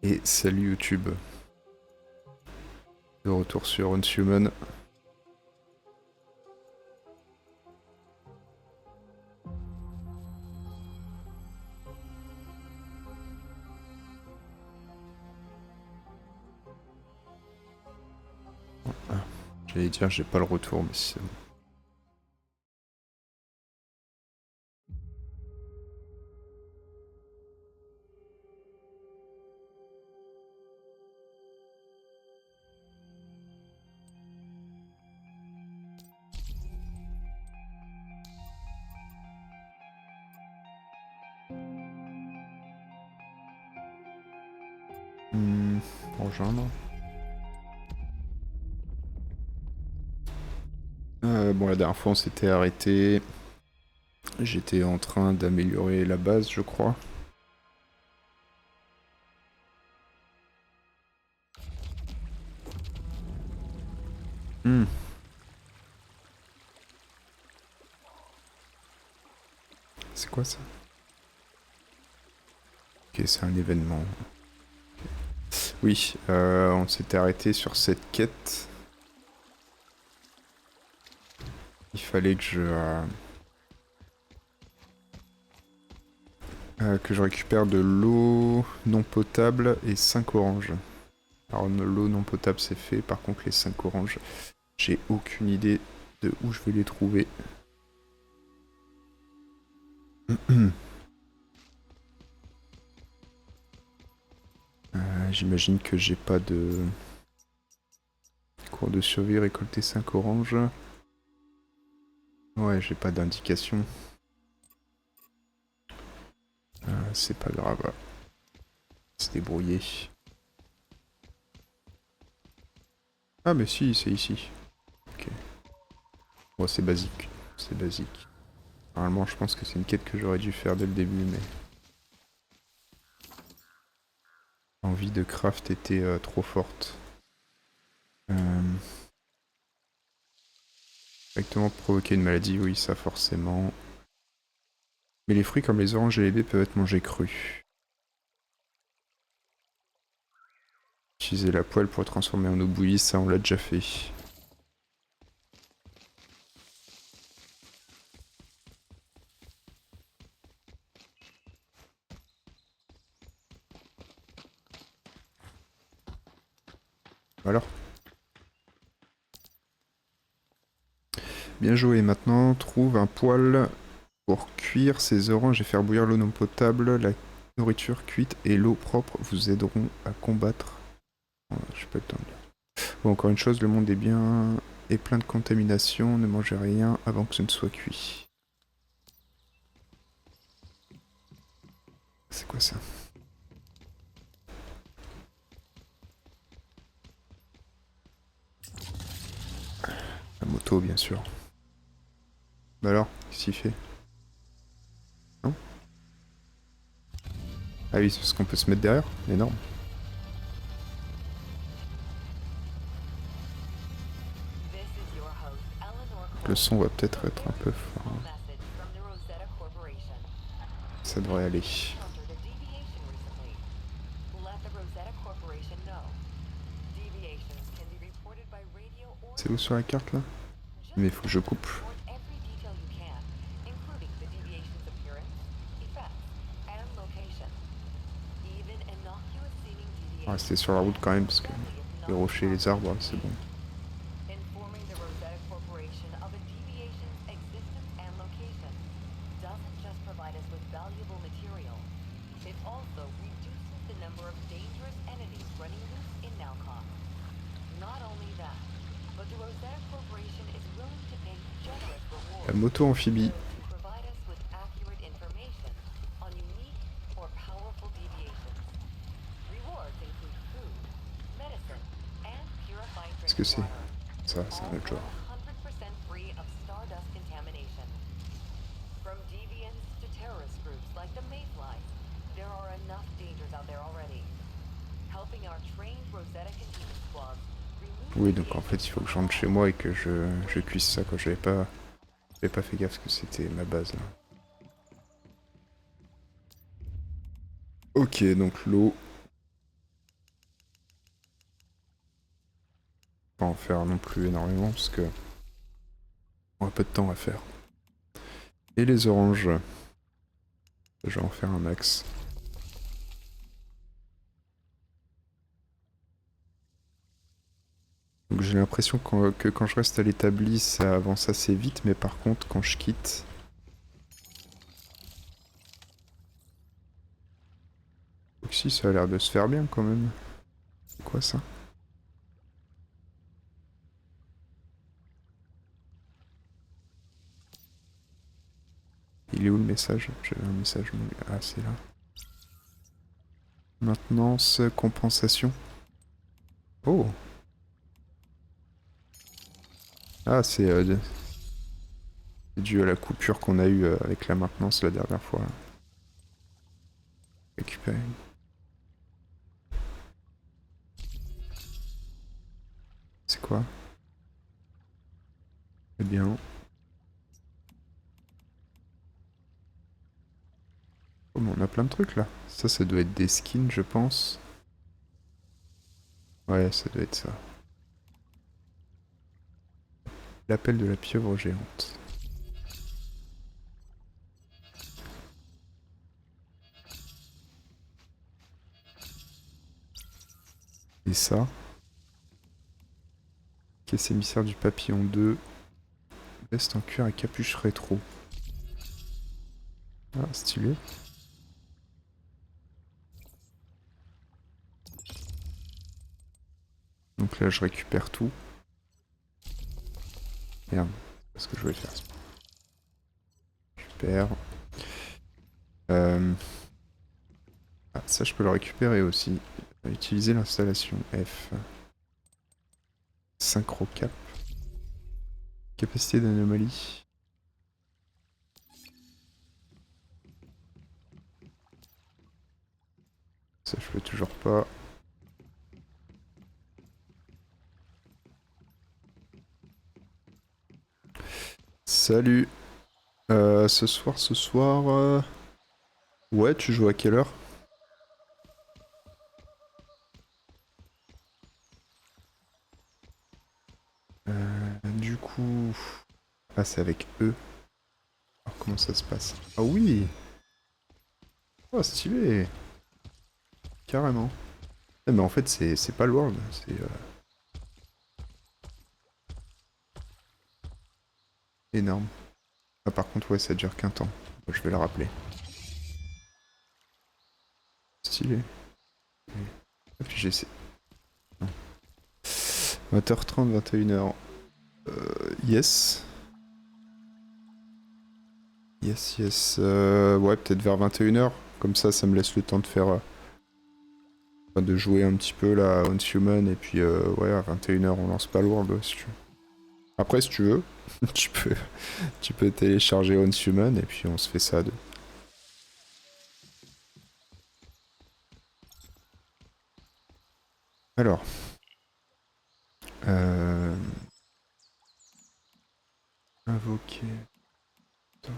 Et salut YouTube, de retour sur Unhuman. Ah, j'allais dire j'ai pas le retour mais c'est bon. Rejoindre. Bon, la dernière fois on s'était arrêté. J'étais en train d'améliorer la base, je crois. Hmm. C'est quoi ça? Ok, c'est un événement. Oui, on s'était arrêté sur cette quête. Il fallait que je récupère de l'eau non potable et 5 oranges. Alors l'eau non potable c'est fait, par contre les 5 oranges, j'ai aucune idée de où je vais les trouver. J'imagine que j'ai pas de cours de survie, récolter 5 oranges. Ouais, j'ai pas d'indication. C'est pas grave. Se débrouiller. Ah mais si, c'est ici. Ok. Bon, c'est basique. C'est basique. Normalement, je pense que c'est une quête que j'aurais dû faire dès le début, mais... L'envie de craft était trop forte. Directement provoquer une maladie, oui, ça forcément. Mais les fruits comme les oranges et les baies peuvent être mangés crus. Utiliser la poêle pour transformer en eau bouillie, ça on l'a déjà fait. Alors, bien joué. Maintenant, trouve un poêle pour cuire ces oranges et faire bouillir l'eau non potable. La nourriture cuite et l'eau propre vous aideront à combattre. Je peux le temps de lire. Bon, encore une chose, le monde est plein de contamination. Ne mangez rien avant que ce ne soit cuit. C'est quoi ça? La moto, bien sûr. Bah alors, qu'est-ce qu'il fait? Non? Ah oui, c'est parce qu'on peut se mettre derrière? Énorme. Le son va peut-être être un peu fort. Ça devrait aller. C'est où sur la carte là? Mais il faut que je coupe. On va rester sur la route quand même parce que les rochers et les arbres, c'est bon. La moto amphibie. Qu'est-ce que c'est? Ça, c'est un autre genre. Oui, donc en fait, il faut que je rentre chez moi et que je cuise ça, quoi. J'avais pas fait gaffe que c'était ma base, là. Ok, donc l'eau. faire non plus énormément parce que on a peu de temps à faire. Et les oranges, je vais en faire un max. Donc j'ai l'impression que quand je reste à l'établi, ça avance assez vite, mais par contre, quand je quitte... Donc si, ça a l'air de se faire bien quand même. C'est quoi ça? Il est où le message? J'avais un message. Ah, c'est là. Maintenance, compensation. Oh! Ah, c'est dû à la coupure qu'on a eue avec la maintenance la dernière fois. Récupérer. C'est quoi? Eh bien... Oh, mais on a plein de trucs là. Ça doit être des skins, je pense. Ouais, ça doit être ça. L'appel de la pieuvre géante. Et ça? Caisse émissaire du papillon 2. Veste en cuir et capuche rétro. Ah, stylé. Donc là, je récupère tout. Merde, c'est pas ce que je voulais faire. Super. Ah, ça, je peux le récupérer aussi. Utiliser l'installation F. Synchro cap. Capacité d'anomalie. Ça, je peux toujours pas. Salut. Ce soir... Ouais, tu joues à quelle heure? Du coup... Ah, c'est avec eux. Alors, comment ça se passe? Ah oui! Oh, stylé! Carrément. Eh, mais en fait, c'est pas le World, c'est énorme. Ah, par contre, ouais, ça dure qu'un temps. Bon, je vais le rappeler. Stylé. Et puis j'essaie. 20h30, 21h. Yes. Yes, yes. Ouais, peut-être vers 21h. Comme ça me laisse le temps de faire... enfin, de jouer un petit peu là, On Human. Et puis, ouais, à 21h, on lance pas le World, ouais, si tu veux. Après, si tu veux, tu peux télécharger On Human et puis on se fait ça à deux. Alors... Euh... Invoquer... Attends,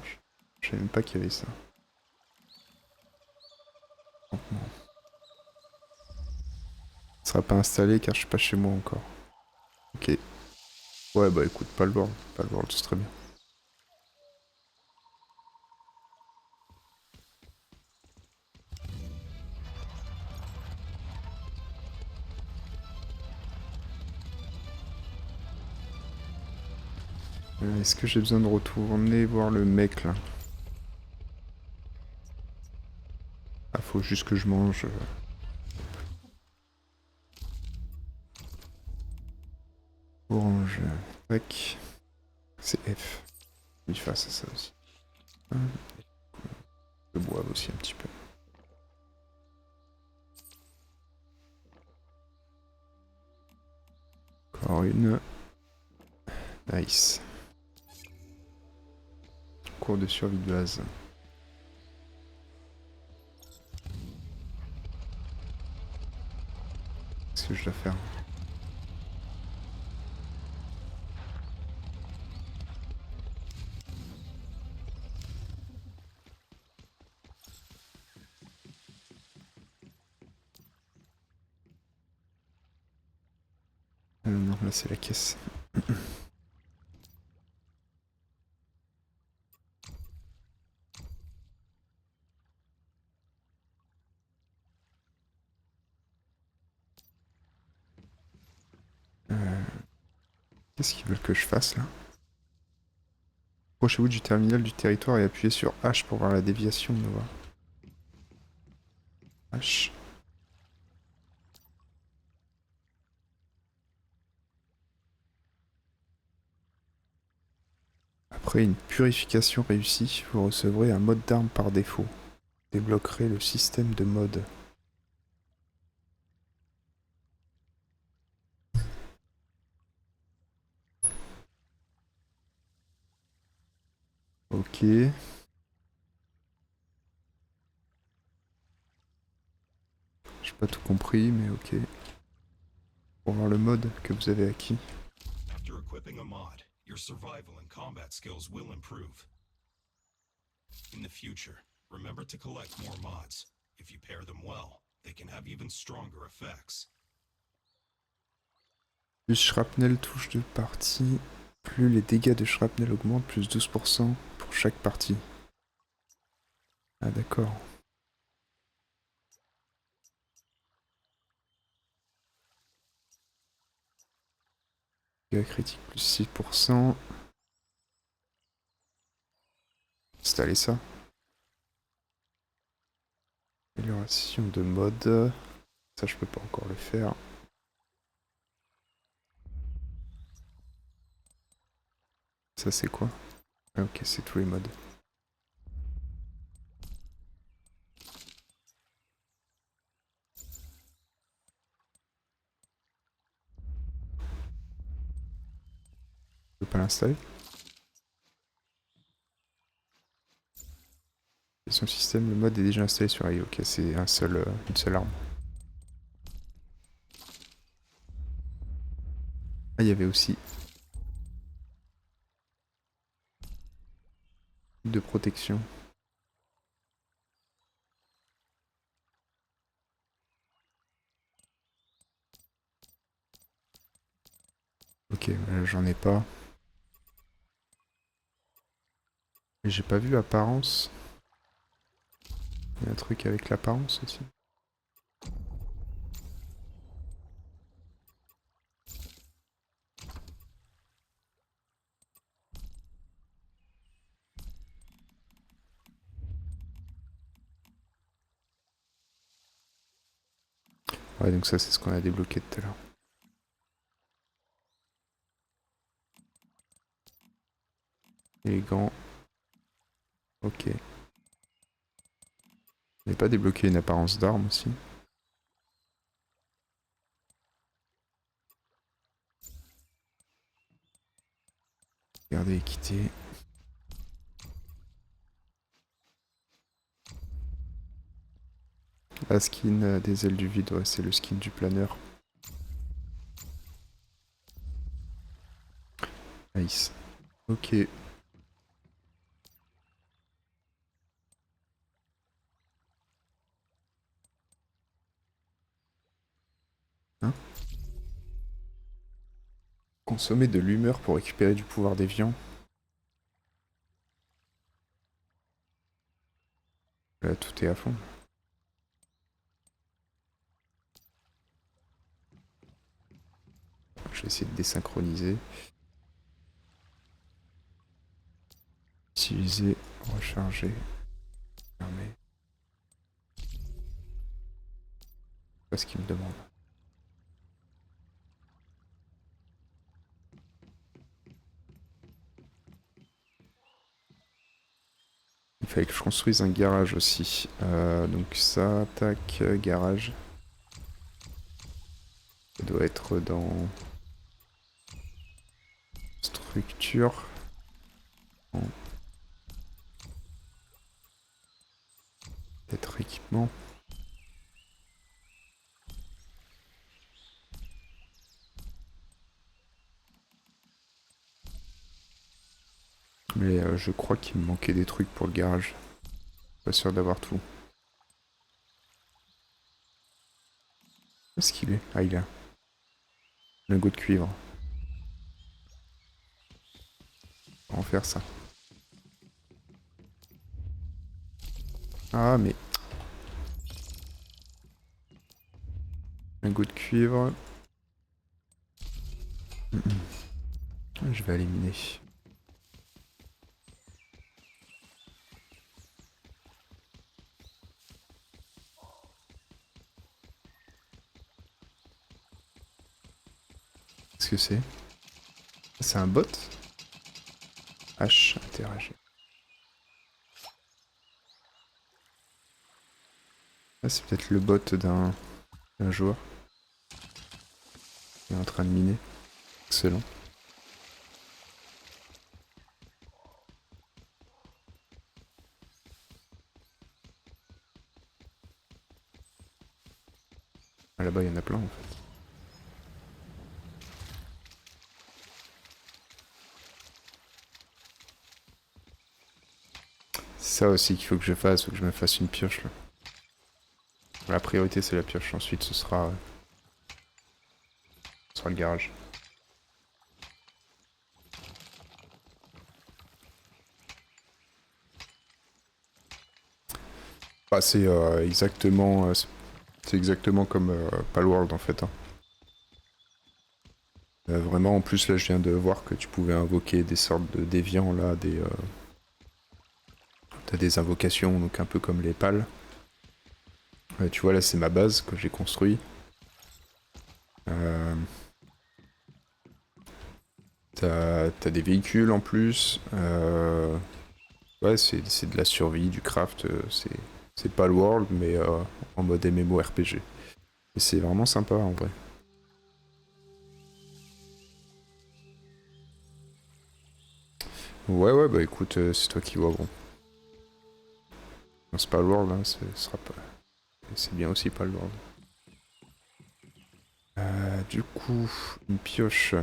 je savais même pas qu'il y avait ça. Campement. Ça sera pas installé car je suis pas chez moi encore. Ok. Ouais, bah écoute, pas le World. Pas le World, c'est très bien. Est-ce que j'ai besoin de retourner voir le mec là? Ah, faut juste que je mange. Orange. Tac. C'est F. Il fasse ça aussi. Je bois aussi un petit peu. Encore une. Nice. Cours de survie de base. Qu'est-ce que je dois faire? Non, non, là c'est la caisse. Qu'est-ce qu'ils veulent que je fasse là? Approchez-vous du terminal du territoire et appuyez sur H pour voir la déviation, Nova. H. Après une purification réussie, vous recevrez un mode d'arme par défaut. Débloquerez le système de mode. Ok. J'ai pas tout compris, mais ok. Pour voir le mode que vous avez acquis. After equipping a mod, your survival and combat skills will improve. In the future, remember to collect more mods. If you pair them well, they can have even stronger effects. Plus shrapnel touche de partie, plus les dégâts de shrapnel augmentent, plus 12% pour chaque partie. Ah d'accord. Dégâts critiques plus 6%. Installer ça. Amélioration de mode. Ça je peux pas encore le faire. Ça c'est quoi? Ah, ok, c'est tous les modes. Je peux pas l'installer? Son système, le mode est déjà installé sur AI. Ok, c'est une seule arme. Ah, il y avait aussi de protection. Ok, j'en ai pas. Mais j'ai pas vu apparence. Il y a un truc avec l'apparence aussi. Ouais, donc ça c'est ce qu'on a débloqué tout à l'heure. Les gants. Ok. On n'avait pas débloqué une apparence d'arme aussi. Regardez et quitter. La skin des ailes du vide, ouais, c'est le skin du planeur. Nice. Ok. Hein? Consommer de l'humeur pour récupérer du pouvoir déviant. Là, tout est à fond. Je vais essayer de désynchroniser. Utiliser, recharger, fermer. C'est pas ce qu'il me demande. Il fallait que je construise un garage aussi. Donc ça, tac, garage. Ça doit être dans structure. Non. Peut-être équipement. Mais je crois qu'il me manquait des trucs pour le garage. Pas sûr d'avoir tout. Où est-ce qu'il est? Ah, il est là. Lingot de cuivre. On va en faire ça. Ah mais... Lingot de cuivre. Je vais éliminer. Qu'est-ce que c'est? C'est un bot? H interagir. Ah, c'est peut-être le bot d'un joueur qui est en train de miner. Excellent. Ah, là-bas, il y en a plein en fait. C'est ça aussi qu'il faut que je fasse, faut que je me fasse une pioche là. La priorité c'est la pioche, ensuite ce sera le garage. Bah, c'est exactement, c'est exactement comme Palworld en fait. Hein. Vraiment, en plus là je viens de voir que tu pouvais invoquer des sortes de déviants là, t'as des invocations donc un peu comme les pals. Tu vois là c'est ma base que j'ai construit. T'as des véhicules en plus. Ouais, c'est de la survie, du craft. C'est pas le world, mais en mode MMORPG. Et c'est vraiment sympa en vrai. Ouais, ouais, bah écoute, c'est toi qui vois, bon. Non, c'est pas le world, hein, ce sera pas. C'est bien aussi pas le world. Du coup, une pioche.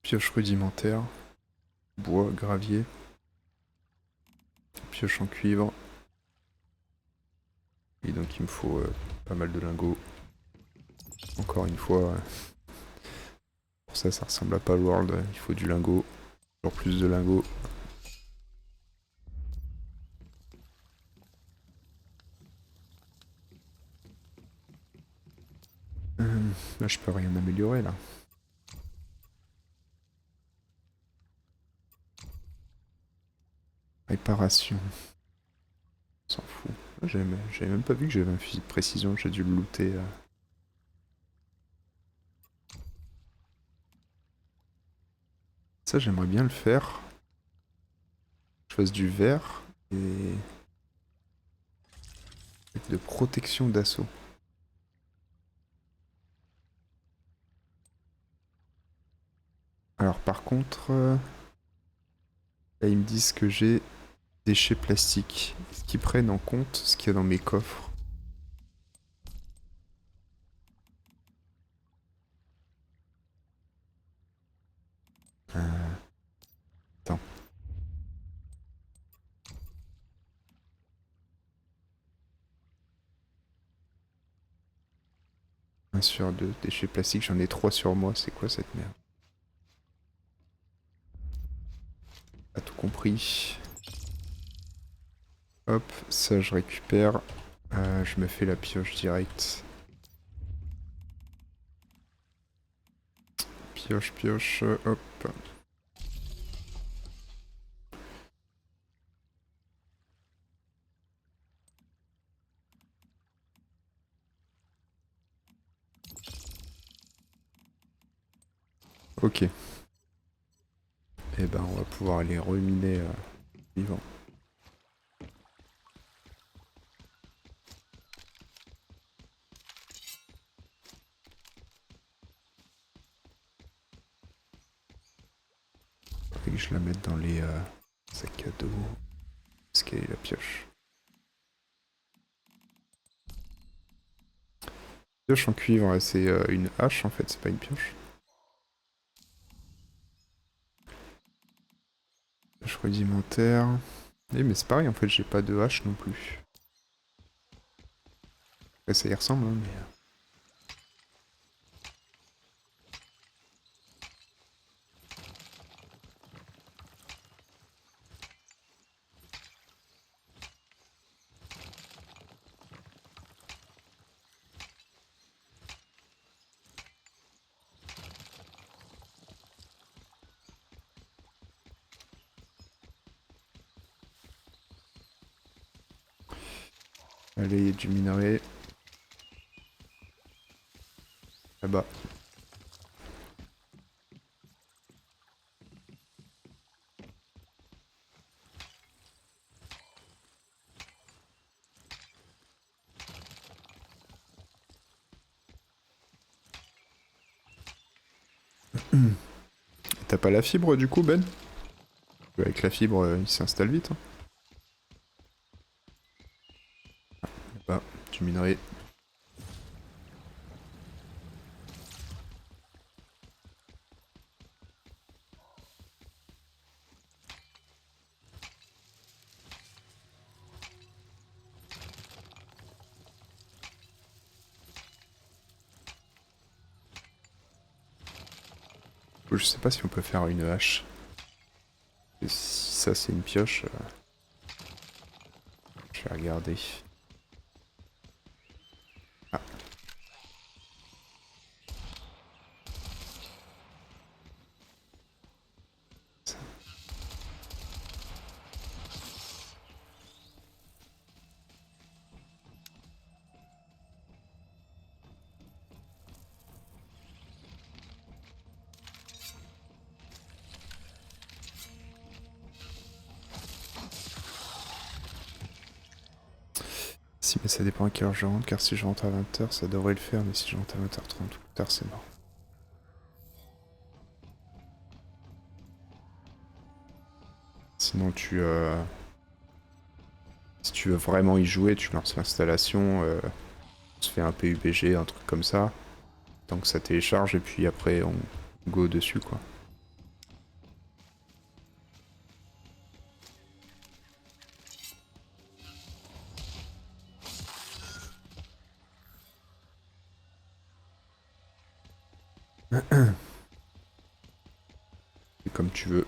Pioche rudimentaire. Bois, gravier. Pioche en cuivre. Et donc il me faut pas mal de lingots. Encore une fois, pour ça, ça ressemble à Palworld. Il faut du lingot. Toujours plus de lingots. Là, je peux rien améliorer là. Réparation. On s'en fout. J'avais même pas vu que j'avais un fusil de précision, j'ai dû le looter. Ça, j'aimerais bien le faire. Je fasse du verre et de protection d'assaut. Alors par contre, là ils me disent que j'ai déchets plastiques. Est-ce qu'ils prennent en compte ce qu'il y a dans mes coffres? Attends. 1 sur 2 déchets plastiques, j'en ai 3 sur moi, c'est quoi cette merde? Pas tout compris. Hop, ça je récupère. Je me fais la pioche direct. Pioche, pioche, hop. Ok. Et ben on va pouvoir aller reminer vivant. Faudrait que je la mette dans les sacs à dos. Est-ce qu'elle est la pioche? Pioche en cuivre, c'est une hache en fait, c'est pas une pioche. Pioche rudimentaire. Eh mais c'est pareil en fait, j'ai pas de hache non plus. Ouais, ça y ressemble, hein, mais... Allez, il y a du minerai. Là-bas. T'as pas la fibre du coup, Ben? Avec la fibre, il s'installe vite. Hein. Là-bas, du minerai. Je sais pas si on peut faire une hache. Et si ça c'est une pioche, je vais regarder. Ah, ça. Si, mais ça dépend à quelle heure je rentre, car si je rentre à 20h, ça devrait le faire, mais si je rentre à 20h30 ou plus tard, c'est mort. Sinon, si tu veux vraiment y jouer, tu lances l'installation, on se fait un PUBG, un truc comme ça, tant que ça télécharge, et puis après, on go dessus, quoi. C'est comme tu veux.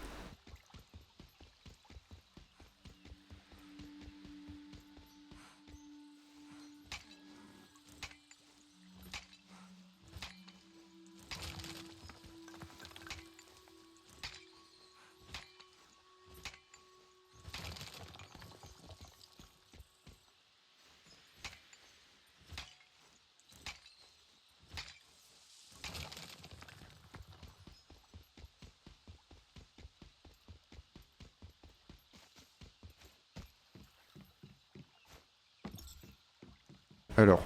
Alors,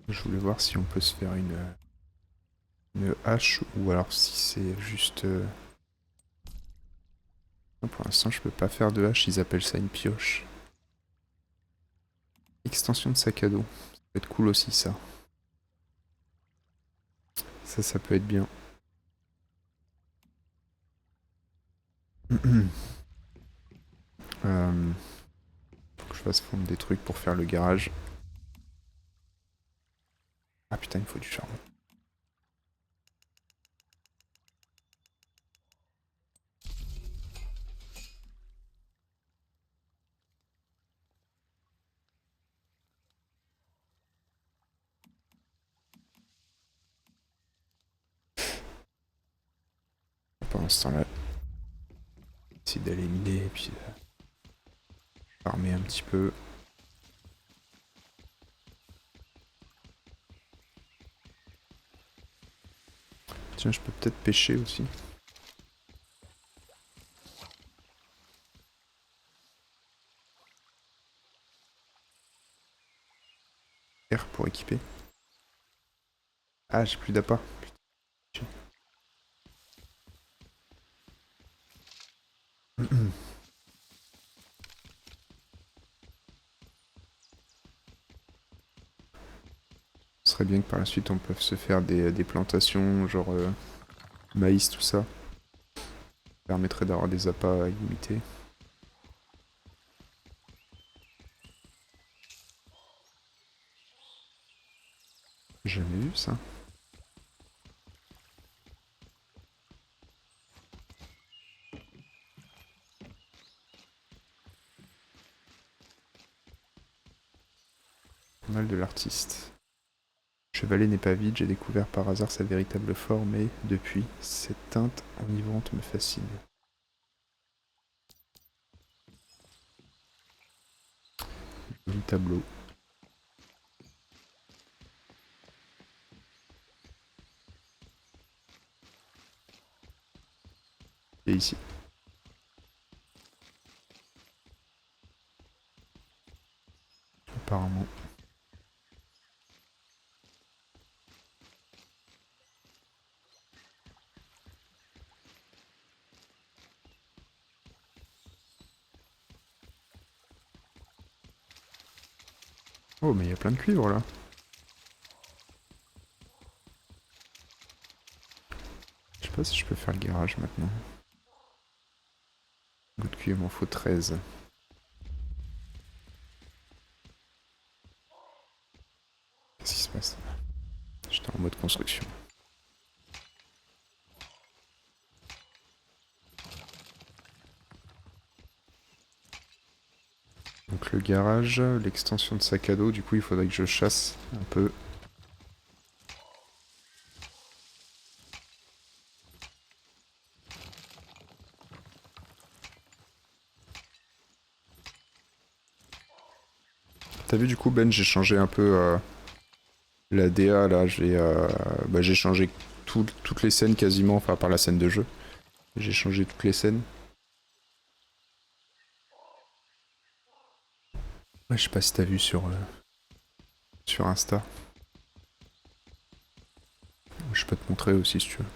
je voulais voir si on peut se faire une hache, ou alors si c'est juste... Non, pour l'instant, je peux pas faire de hache, ils appellent ça une pioche. Extension de sac à dos. Ça peut être cool aussi, ça. Ça peut être bien. Faut que je fasse fondre des trucs pour faire le garage. Ah putain, il me faut du charbon. Pendant ce temps-là, essayer d'aller miner et puis farmer un petit peu. Tiens, je peux peut-être pêcher aussi. R pour équiper. Ah, j'ai plus d'appât. Putain. Ce serait bien que par la suite on puisse se faire des plantations, genre maïs, tout ça. Ça permettrait d'avoir des appâts illimités. Jamais vu ça. Mal de l'artiste. Chevalet n'est pas vide, j'ai découvert par hasard sa véritable forme et, depuis, cette teinte enivrante me fascine. Joli tableau. Et ici. Apparemment. Oh, mais il y a plein de cuivre là. Je sais pas si je peux faire le garage maintenant. Bout de cuivre, il m'en faut 13. Qu'est-ce qui se passe? J'étais en mode construction. Donc le garage, l'extension de sac à dos, du coup il faudrait que je chasse un peu. T'as vu du coup Ben, j'ai changé un peu la DA là, j'ai changé toutes les scènes quasiment, enfin par la scène de jeu. J'ai changé toutes les scènes. Ouais, je sais pas si t'as vu sur Insta. Je peux te montrer aussi si tu veux.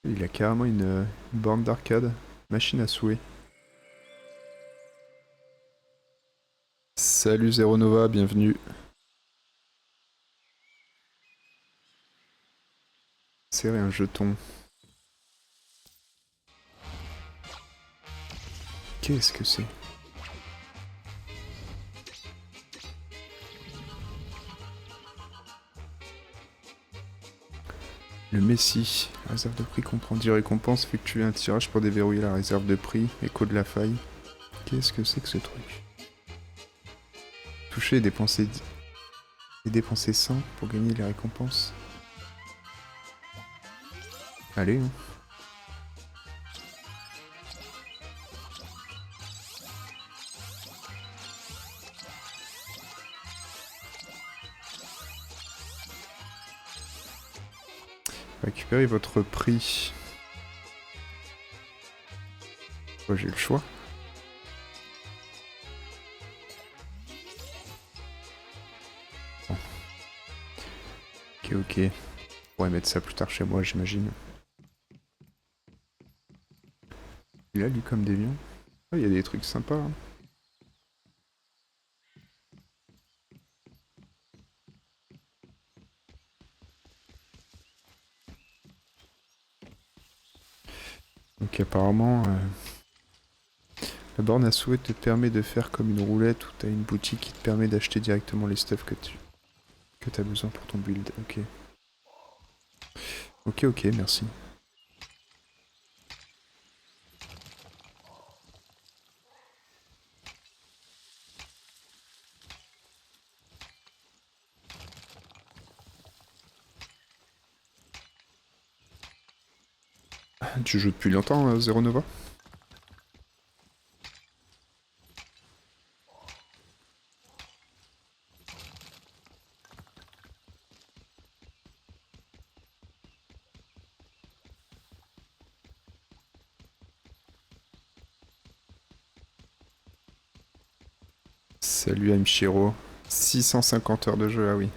Il a carrément une borne d'arcade, machine à souhait. Salut Zero Nova, bienvenue. Serrer un jeton. Qu'est-ce que c'est? Le Messi. La réserve de prix comprend 10 récompenses. Effectuer un tirage pour déverrouiller la réserve de prix. Écho de la faille. Qu'est-ce que c'est que ce truc? Toucher et dépenser 100 pour gagner les récompenses. Allez, hein. Récupérez votre prix. Oh, j'ai le choix. Bon. Ok, ok. On pourrait mettre ça plus tard chez moi, j'imagine. Il a lui comme déviant. Ah, il y a des trucs sympas. Hein. Donc apparemment, la borne à souhait te permet de faire comme une roulette ou t'as une boutique qui te permet d'acheter directement les stuffs que t'as besoin pour ton build. Ok. Ok, ok, merci. Tu joues depuis longtemps, Zero Nova? Salut Amshiro. 650 heures de jeu, ah oui.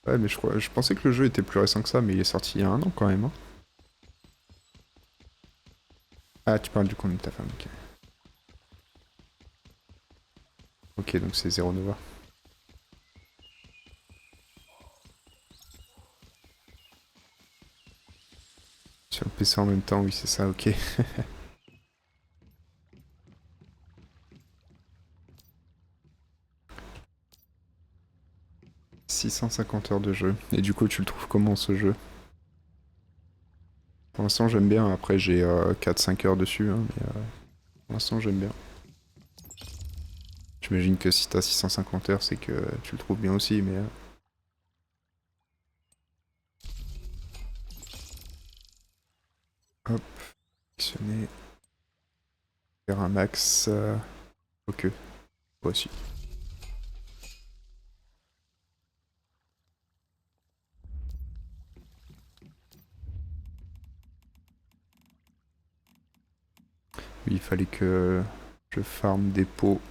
Ouais, mais je pensais que le jeu était plus récent que ça, mais il est sorti il y a un an quand même. Hein. Ah, tu parles du compte de ta femme, ok. Ok, donc c'est Zero Nova. Sur le PC en même temps, oui, c'est ça, ok. 650 heures de jeu. Et du coup, tu le trouves comment ce jeu? Pour l'instant, j'aime bien. Après, j'ai 4-5 heures dessus. Hein, mais pour l'instant, j'aime bien. J'imagine que si t'as 650 heures, c'est que tu le trouves bien aussi. Mais hop, sélectionner. Faire un max. Ok, moi aussi. Oui, il fallait que je farm des pots.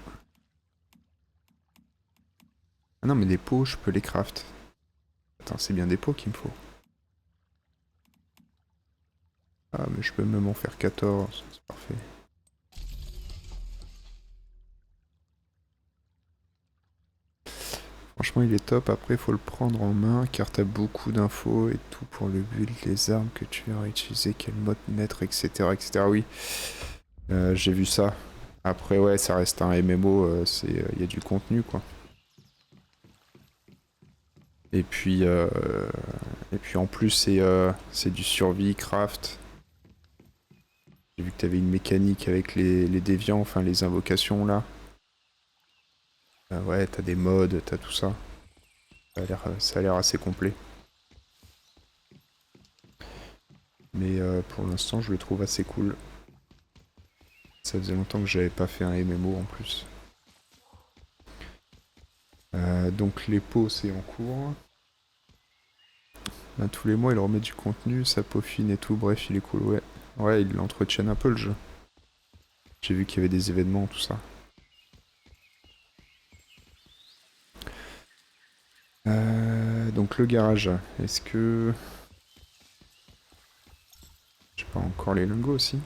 Ah non, mais des pots, je peux les craft. Attends, c'est bien des pots qu'il me faut. Ah, mais je peux même en faire 14, c'est parfait. Franchement, il est top. Après, il faut le prendre en main car t'as beaucoup d'infos et tout pour le build, les armes que tu vas utiliser, quel mode mettre, etc. etc. Oui, j'ai vu ça. Après, ouais, ça reste un MMO, il y a du contenu quoi. Et puis en plus, c'est du survie, craft. J'ai vu que t'avais une mécanique avec les déviants, enfin les invocations là. Ouais, t'as des mods, t'as tout ça. Ça a l'air assez complet. Mais pour l'instant, je le trouve assez cool. Ça faisait longtemps que j'avais pas fait un MMO en plus. Donc les pots, c'est en cours. Là, tous les mois, il remet du contenu, ça peaufine et tout. Bref, il est cool, ouais. Ouais, il l'entretiennent un peu le jeu. J'ai vu qu'il y avait des événements, tout ça. Donc le garage, est-ce que... J'ai pas encore les lingots aussi?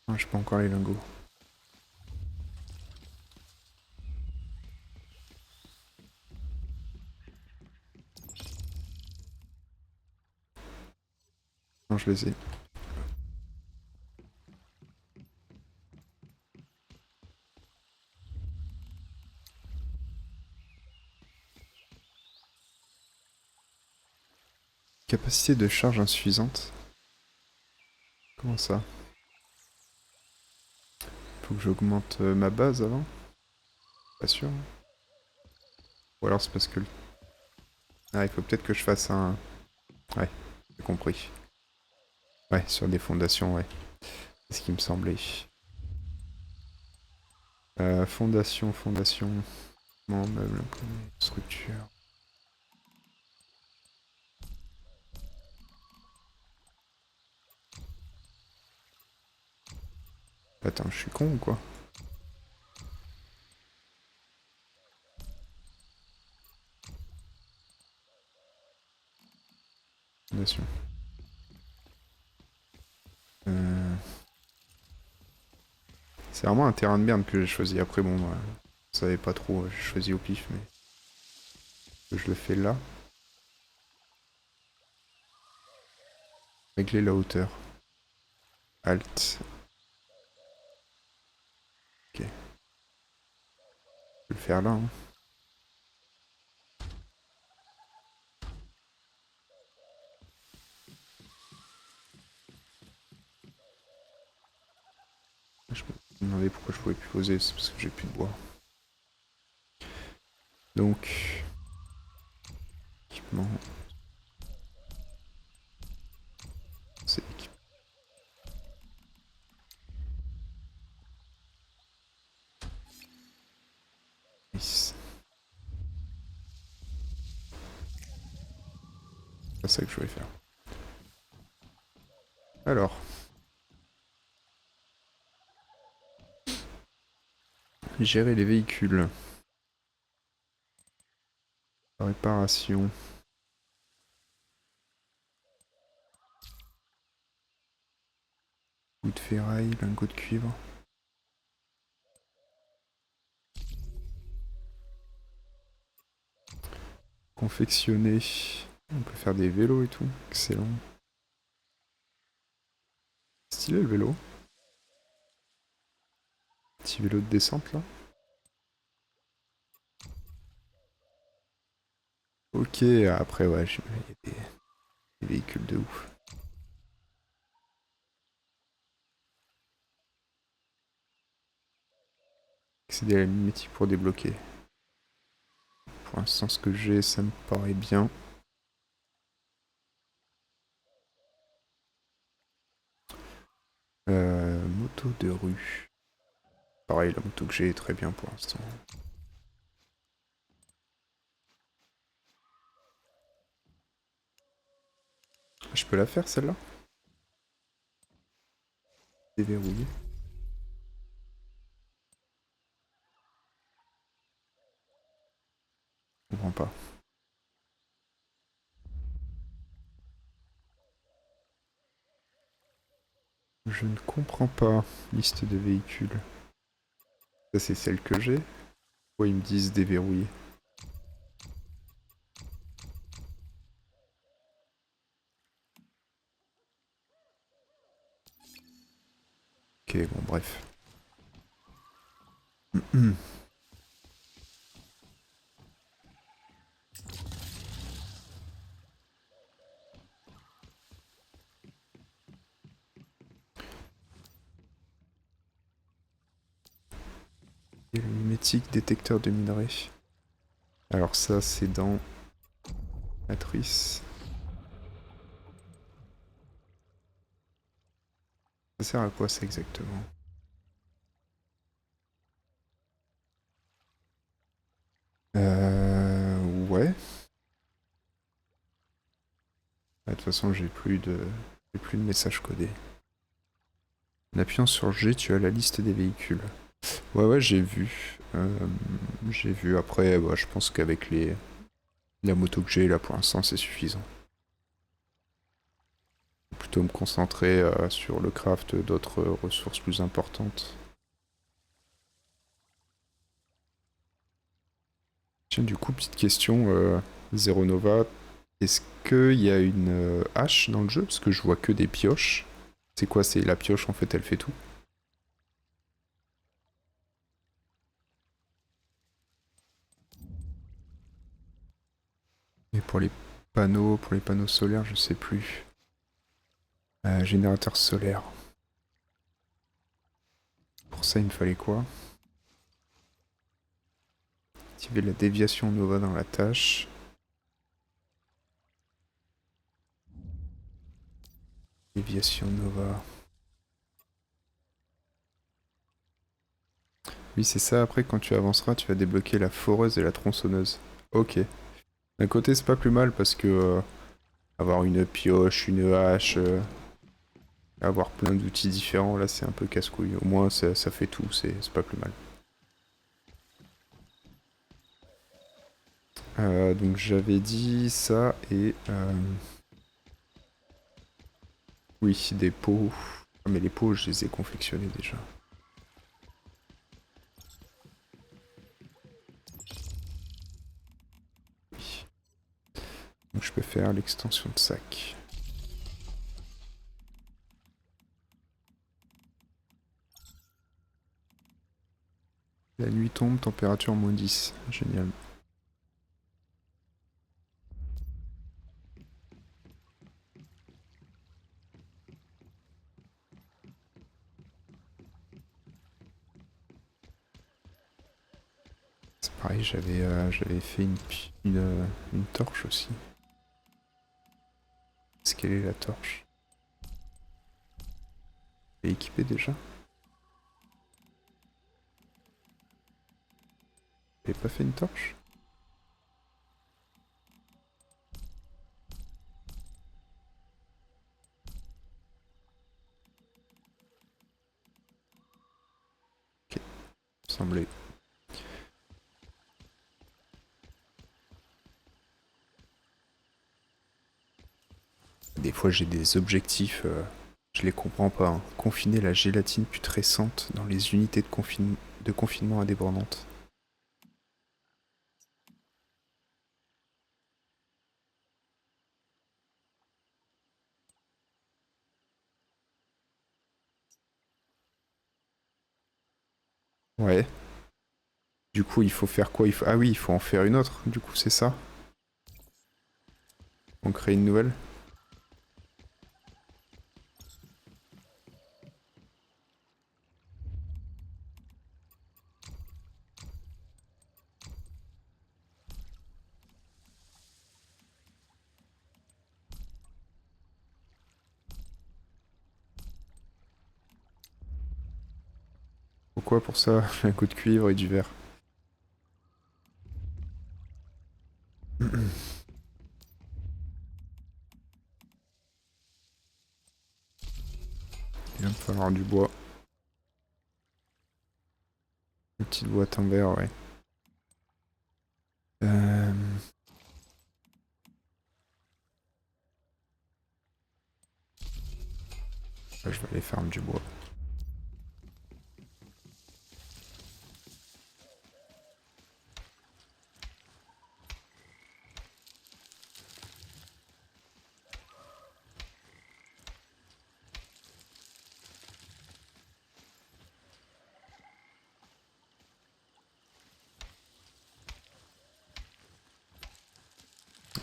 Non, j'ai pas encore les lingots. Non, je les ai. Capacité de charge insuffisante? Comment ça? Faut que j'augmente ma base avant? Pas sûr. Hein. Ou alors c'est parce que... Ah, il faut peut-être que je fasse un... Ouais, j'ai compris. Ouais, sur des fondations, ouais. C'est ce qui me semblait. Fondation. Meuble, structure. Attends, je suis con ou quoi? Fondation. Euh... C'est vraiment un terrain de merde que j'ai choisi. Après, bon, je savais pas trop, j'ai choisi au pif, mais je le fais là. Régler la hauteur. Alt. Ok. Je peux le faire là. Hein. Je me demandais pourquoi je pouvais plus poser, c'est parce que j'ai plus de bois. Donc, équipement. C'est équipement. Nice. C'est ça que je voulais faire. Alors, gérer les véhicules. Réparation. Bout de ferraille, lingot de cuivre. Confectionner. On peut faire des vélos et tout. Excellent. Stylé le vélo. Petit vélo de descente là. Ok, après ouais, il y a des véhicules de ouf. Accéder à la mimétique pour débloquer. Pour l'instant, ce que j'ai, ça me paraît bien. Moto de rue. Pareil, la moto que j'ai est très bien pour l'instant. Je peux la faire celle-là? Déverrouiller. Je comprends pas. Je ne comprends pas. Liste de véhicules. Ça, c'est celle que j'ai. Pourquoi ils me disent déverrouiller? Ok, bon, bref. Et le mimétique détecteur de minerais. Alors ça, c'est dans Matrice. Ça sert à quoi ça exactement? Ouais. De toute façon, j'ai plus de messages codés. En appuyant sur G, tu as la liste des véhicules. Ouais, ouais, j'ai vu. J'ai vu. Après, bah, je pense qu'avec la moto que j'ai là pour l'instant, c'est suffisant. Plutôt me concentrer sur le craft d'autres ressources plus importantes. Tiens, du coup, petite question, Zero Nova, est-ce qu'il y a une hache dans le jeu? Parce que je vois que des pioches. C'est quoi? C'est la pioche en fait, elle fait tout. Et pour les panneaux solaires, je sais plus. Générateur solaire. Pour ça, il me fallait quoi? Activer la déviation Nova dans la tâche. Déviation Nova. Oui, c'est ça. Après, quand tu avanceras, tu vas débloquer la foreuse et la tronçonneuse. Ok. D'un côté, c'est pas plus mal parce que avoir une pioche, une hache, avoir plein d'outils différents, là, c'est un peu casse-couille. Au moins, ça fait tout. C'est pas plus mal. Donc, j'avais dit ça et oui, des pots. Ah, mais les pots, je les ai confectionnés déjà. Oui. Donc, je peux faire l'extension de sac. La nuit tombe, température -10. Génial. C'est pareil, j'avais fait une torche aussi. Est-ce qu'elle est la torche? Elle est équipée déjà? J'avais pas fait une torche? Ok, semblait. Des fois j'ai des objectifs, je les comprends pas, hein. Confiner la gélatine putrescente dans les unités de confinement indépendantes. Ouais. Du coup il faut faire quoi? Ah oui, il faut en faire une autre, du coup c'est ça? On crée une nouvelle. Pourquoi pour ça? Un coup de cuivre et du verre. Il va me falloir du bois. Une petite boîte en verre, ouais. Je vais aller faire du bois.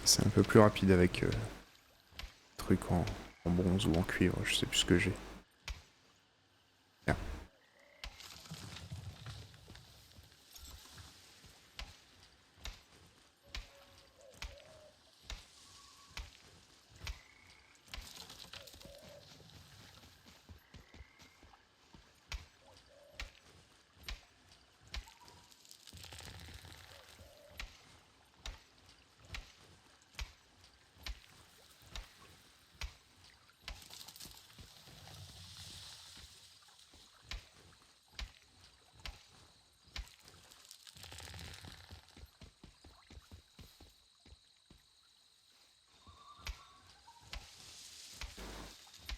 C'est un peu plus rapide avec truc en bronze ou en cuivre, je sais plus ce que j'ai. Tiens.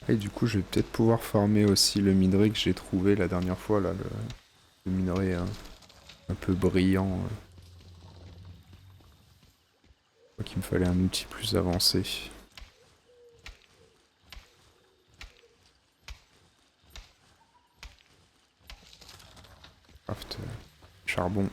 Et du coup, je vais peut-être pouvoir farmer aussi le minerai que j'ai trouvé la dernière fois, là, le minerai un peu brillant. Je crois qu'il me fallait un outil plus avancé. Craft charbon.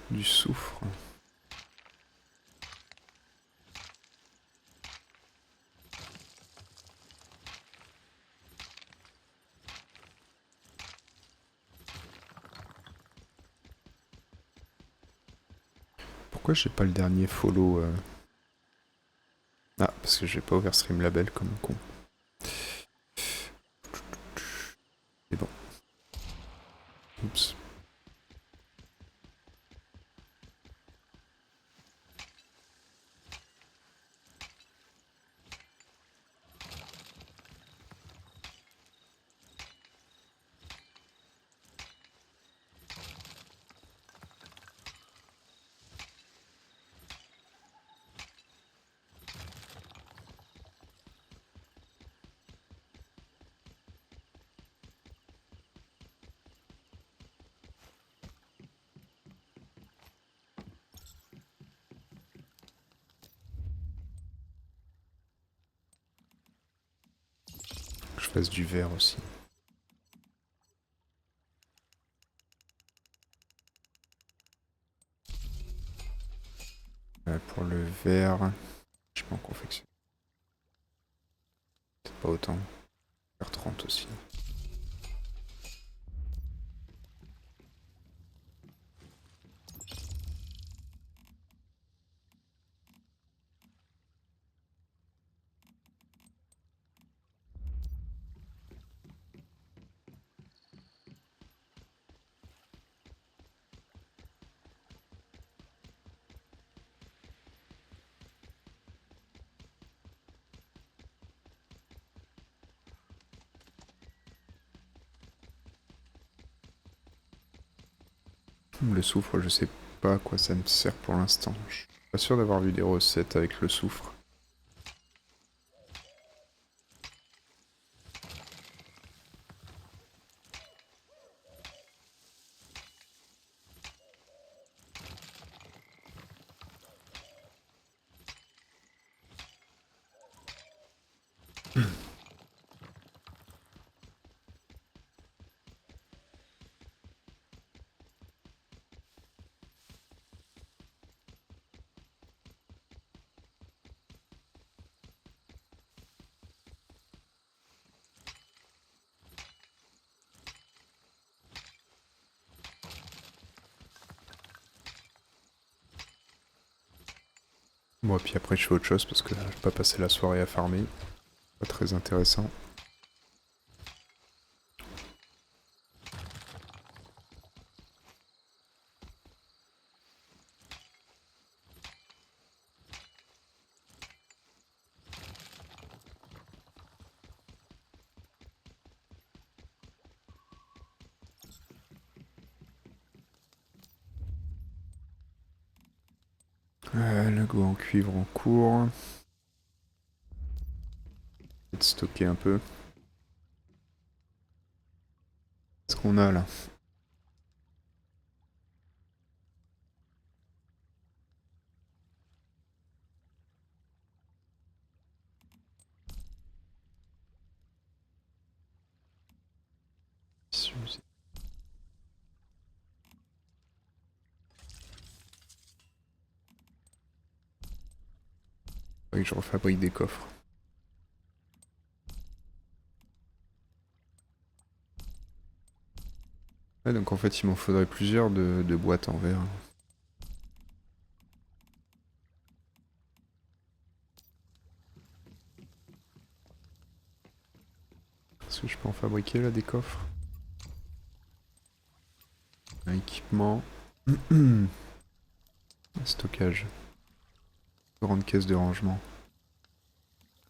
Du soufre. Pourquoi j'ai pas le dernier follow Ah, parce que j'ai pas ouvert Streamlabel comme un con. C'est bon. Oups. Que je fasse du verre aussi. Pour le verre, je peux en confectionner. Peut-être pas autant. Faire 30 aussi. Le soufre, je sais pas à quoi ça me sert pour l'instant. Je suis pas sûr d'avoir vu des recettes avec le soufre. Bon, et puis après, je fais autre chose parce que je vais pas passer la soirée à farmer. Pas très intéressant. Le go en cuivre en cours. Peut-être stocker un peu. Qu'est-ce qu'on a là? Faudrait que je refabrique des coffres. Ouais, donc en fait, il m'en faudrait plusieurs de boîtes en verre. Est-ce que je peux en fabriquer là des coffres? Un équipement. Stockage. Grande caisse de rangement.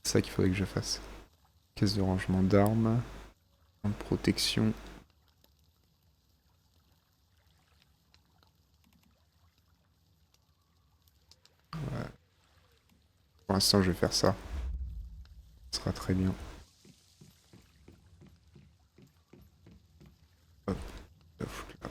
C'est ça qu'il faudrait que je fasse. Caisse de rangement d'armes. De protection. Ouais. Pour l'instant, je vais faire ça. Ce sera très bien. Hop, ça fout là.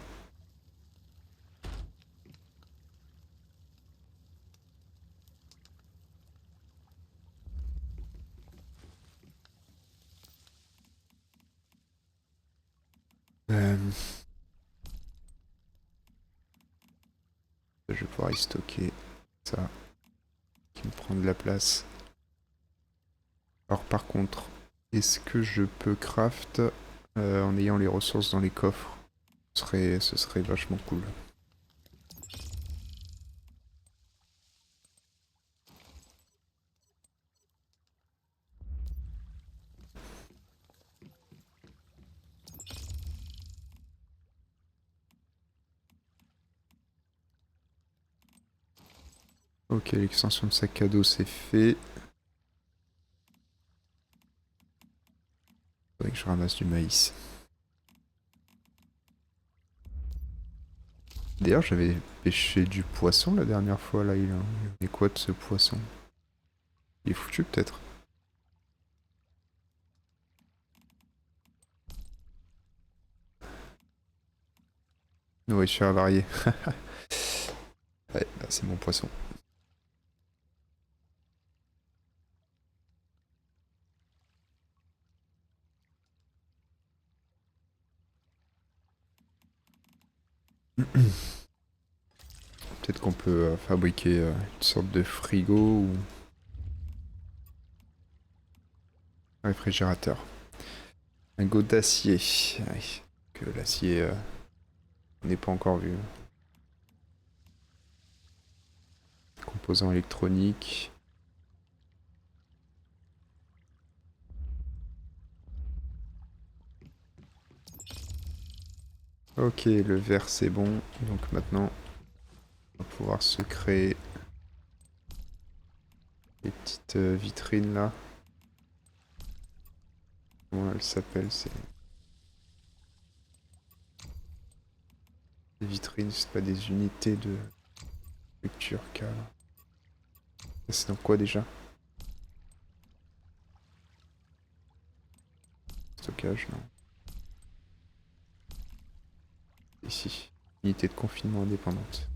Je vais pouvoir y stocker ça. Qui me prend de la place. Alors par contre, est-ce que je peux craft en ayant les ressources dans les coffres? Ce serait vachement cool. Ok, l'extension de sac à dos c'est fait. Faudrait que je ramasse du maïs. D'ailleurs, j'avais pêché du poisson la dernière fois là. Il est quoi de ce poisson? Il est foutu peut-être. Oui, je suis avarié. Ouais, bah, c'est mon poisson. Peut-être qu'on peut fabriquer une sorte de frigo ou réfrigérateur. Un go d'acier. Ouais, que l'acier n'est pas encore vu. Composants électroniques. Ok, le verre c'est bon. Donc maintenant, on va pouvoir se créer les petites vitrines là. Comment elles s'appellent? C'est des vitrines Après, c'est pas des unités de structure car. C'est dans quoi déjà? Stockage, non. Ici. Unité de confinement indépendante.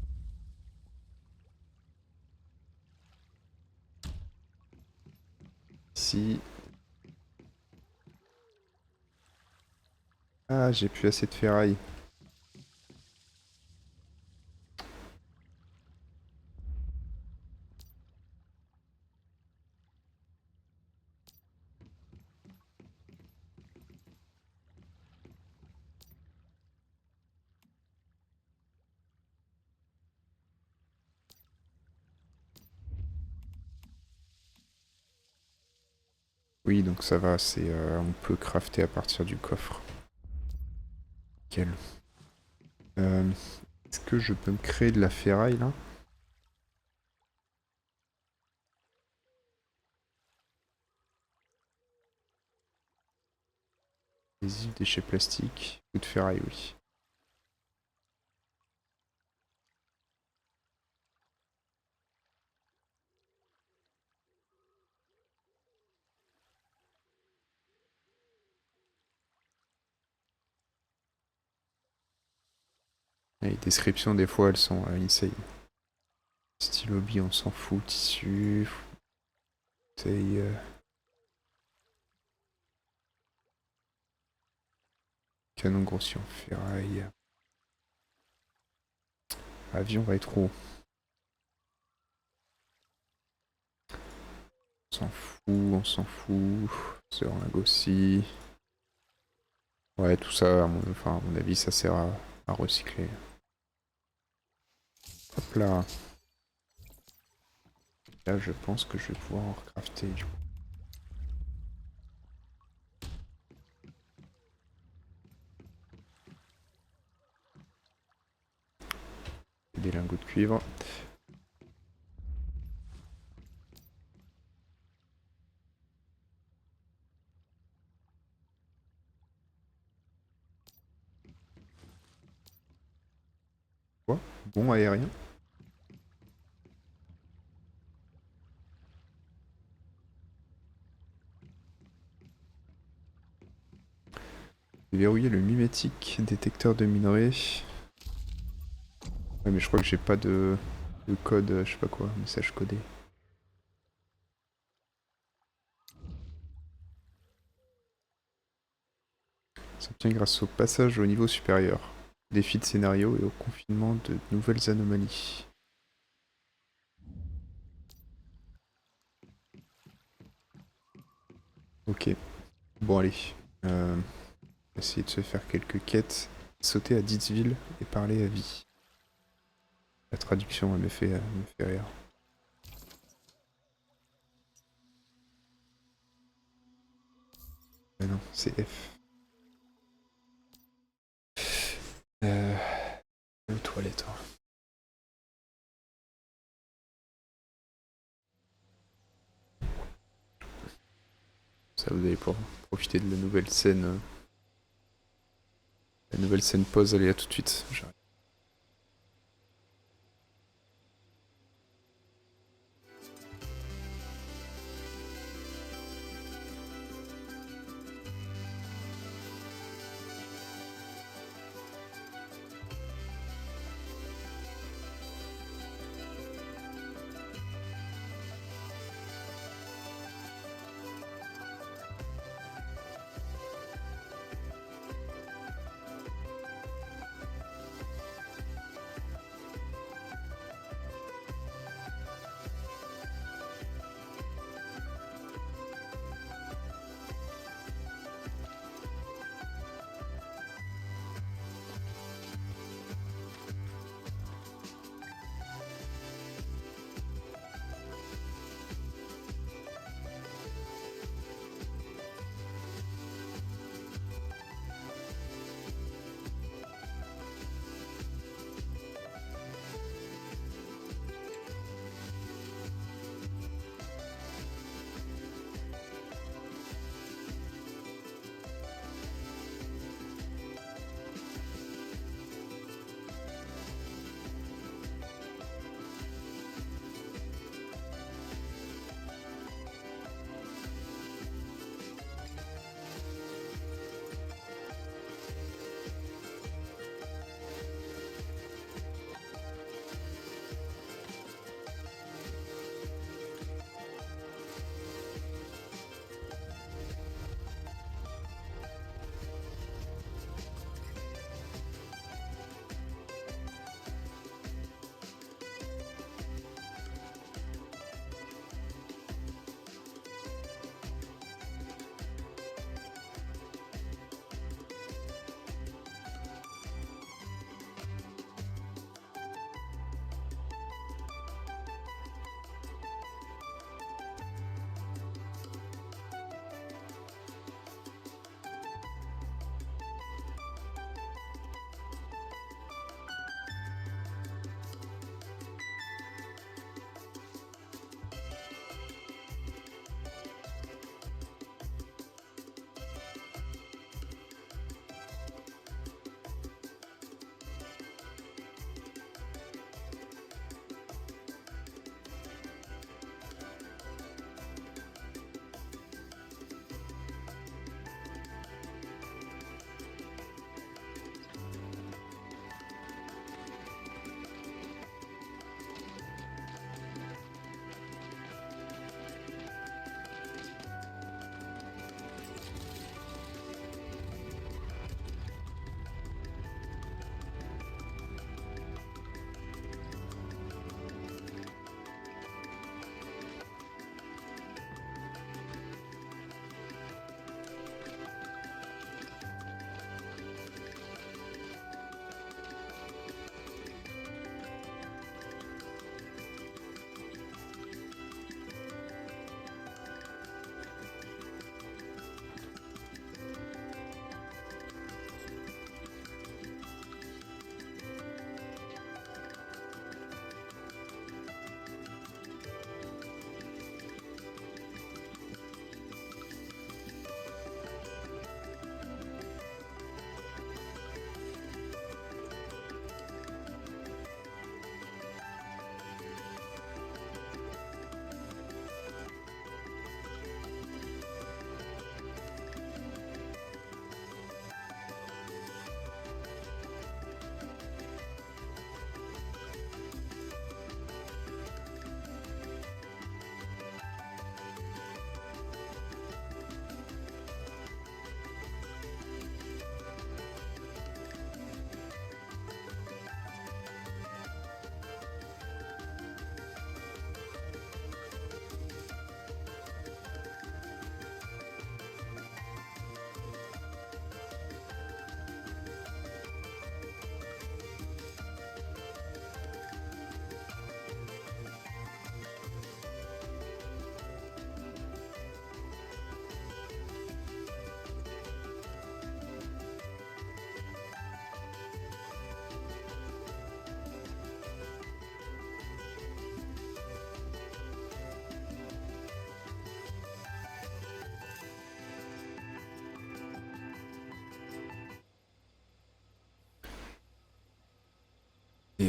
Ici. Ah, j'ai plus assez de ferraille. Oui, donc ça va, c'est on peut crafter à partir du coffre. Nickel. Est-ce que je peux me créer de la ferraille là? Les déchets plastiques ou de ferraille, oui. Les descriptions des fois elles sont insane. Stylo bille, on s'en fout. Tissu. Bouteille. Canon grossier en ferraille. Avion va être haut. On s'en fout, on s'en fout. Seringue aussi. Ouais, tout ça, enfin, à mon avis, ça sert à recycler. Hop là. Là, je pense que je vais pouvoir en recrafter du coup. Des lingots de cuivre. Quoi? Bon aérien. Verrouiller le mimétique détecteur de minerais. Ouais, mais je crois que j'ai pas de code, je sais pas quoi, message codé. S'obtient grâce au passage au niveau supérieur. Défi de scénario et au confinement de nouvelles anomalies. Ok. Bon allez. Essayer de se faire quelques quêtes. Sauter à Ditsville et parler à vie. La traduction elle me fait rire. Ah non, c'est F. Les toilettes. Hein. Ça, vous allez pouvoir profiter de la nouvelle scène. La nouvelle scène pause, allez, à tout de suite. J'arrive.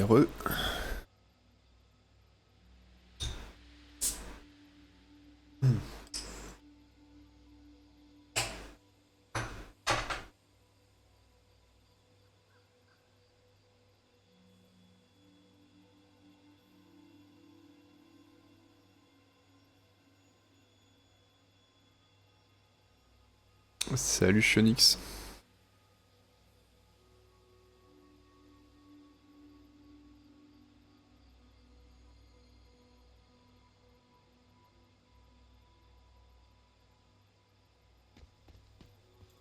Et re. Salut Chonix.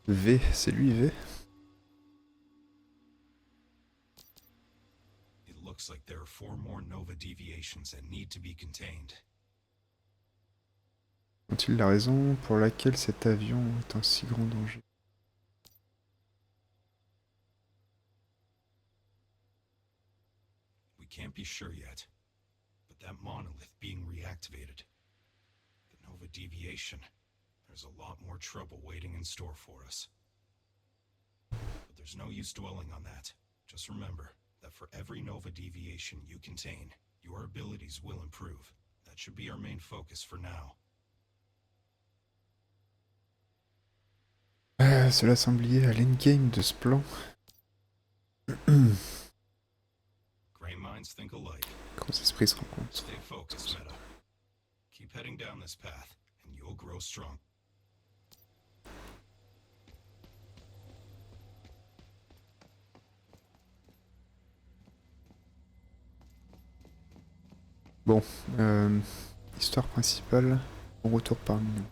V, c'est lui V. It looks like there are 4 more Nova deviations that need to be contained. Ont-ils la raison pour laquelle cet avion est en si grand danger? We can't be sure yet, but that monolith being reactivated, the Nova deviation, there's a lot more trouble waiting in store for us. But there's no use dwelling on that. Just remember that for every Nova deviation you contain, your abilities will improve. That should be our main focus for now. Cela semble lié à l'endgame de ce plan. Gray minds think alike. Gros esprits se rencontrent. Stay focused, Meta. Keep heading down this path, and you'll grow strong. Bon, histoire principale, on retour parmi nous.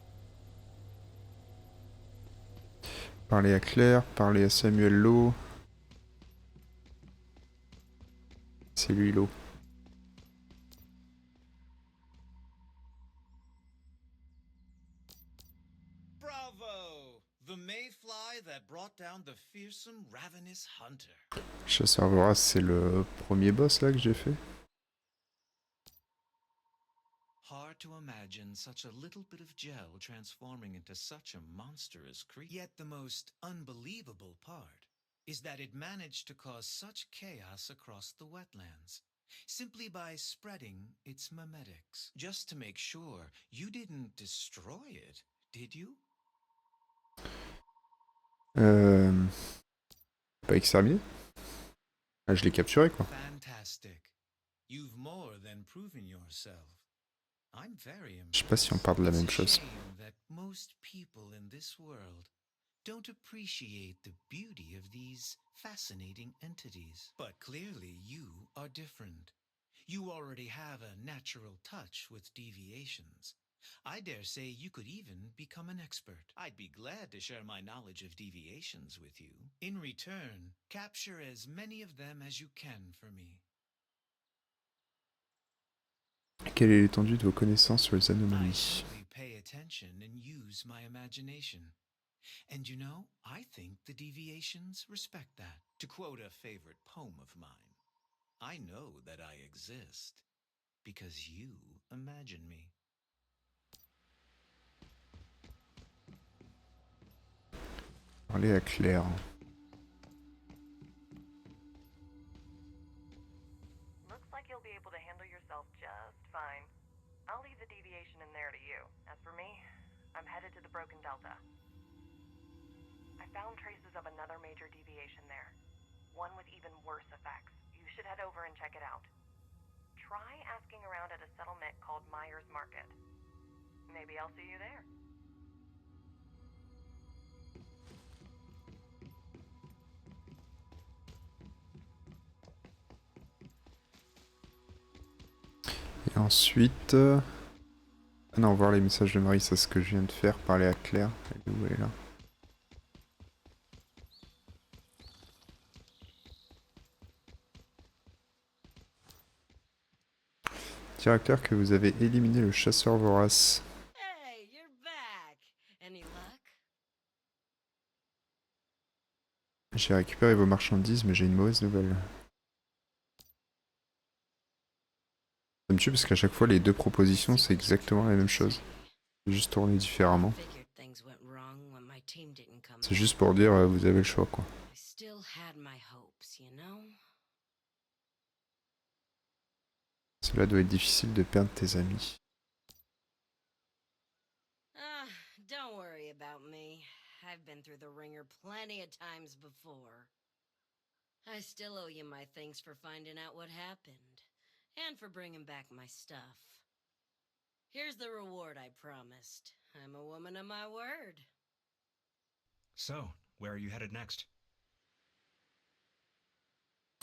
Parler à Claire, parler à Samuel Lowe. C'est lui Lowe. Bravo! The mayfly that brought down the fearsome, ravenous hunter. Chasseur vorace, c'est le premier boss là que j'ai fait. Hard to imagine such a little bit of gel transforming into such a monstrous creature. Yet the most unbelievable part is that it managed to cause such chaos across the wetlands, simply by spreading its memetics. Just to make sure, you didn't destroy it, did you? Pas exterminé. Ah, je l'ai capturé quoi. Fantastic. You've more than proven yourself. I'm very impressed. Je sais pas si on parle de la même It's a chose. shame that most people in this world don't appreciate the beauty of these fascinating entities. But clearly you are different. You already have a natural touch with deviations. I dare say you could even become an expert. I'd be glad to share my knowledge of deviations with you. In return, capture as many of them as you can for me. Quelle est l'étendue de vos connaissances sur les I anomalies? only pay attention and use my imagination. And you know, I think the deviations respect that. To quote a favorite poem of mine, I know that I exist because you imagine me. Parler à Claire. Looks like you'll be able to handle yourself just fine. I'll leave the deviation in there to you. As for me, I'm headed to the Broken Delta. I found traces of another major deviation there. One with even worse effects. You should head over and check it out. Try asking around at a settlement called Myers Market. Maybe I'll see you there. Et ensuite... Ah non, voir les messages de Marie, c'est ce que je viens de faire. Parler à Claire. Elle est où elle est là? Dire à Claire que vous avez éliminé le chasseur vorace. Hey, you're back. Any luck? J'ai récupéré vos marchandises, mais j'ai une mauvaise nouvelle. Ça me tue parce qu'à chaque fois, les deux propositions, c'est exactement la même chose. C'est juste tourné différemment. Figured things went wrong when my team didn't come C'est juste pour dire, vous avez le choix, quoi. I still had my hopes, you know? Cela doit être difficile de perdre tes amis. Don't worry about me. I've been through the ringer plenty of times before. I still owe you my thanks for finding out what happened, and for bringing back my stuff. Here's the reward I promised. I'm a woman of my word. So, where are you headed next?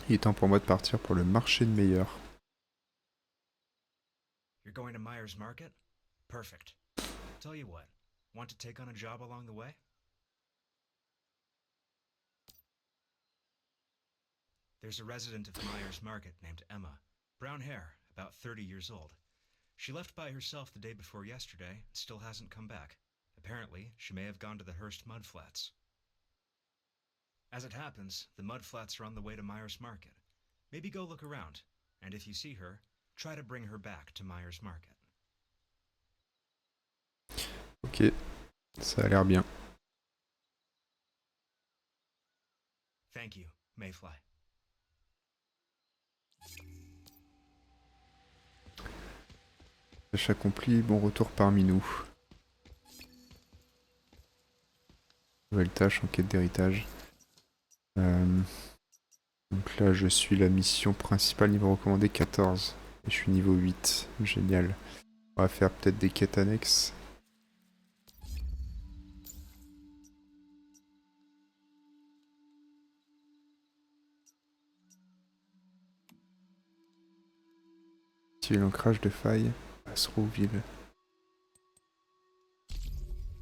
Il est temps pour moi de partir pour le marché de meilleur. You're going to Myers Market? Perfect. Tell you what, want to take on a job along the way? There's a resident of Myers Market named Emma. Brown hair, about 30 years old. She left by herself the day before yesterday and still hasn't come back. Apparently, she may have gone to the Hearst Mud Flats. As it happens, the Mud Flats are on the way to Myers Market. Maybe go look around, and if you see her, try to bring her back to Myers Market. Ok, ça a l'air bien. Thank you, Mayfly. Tâche accomplie, bon retour parmi nous. Nouvelle tâche, enquête d'héritage. Donc là, je suis la mission principale, niveau recommandé 14. Et je suis niveau 8. Génial. On va faire peut-être des quêtes annexes. Activer l'ancrage de faille à Srowville.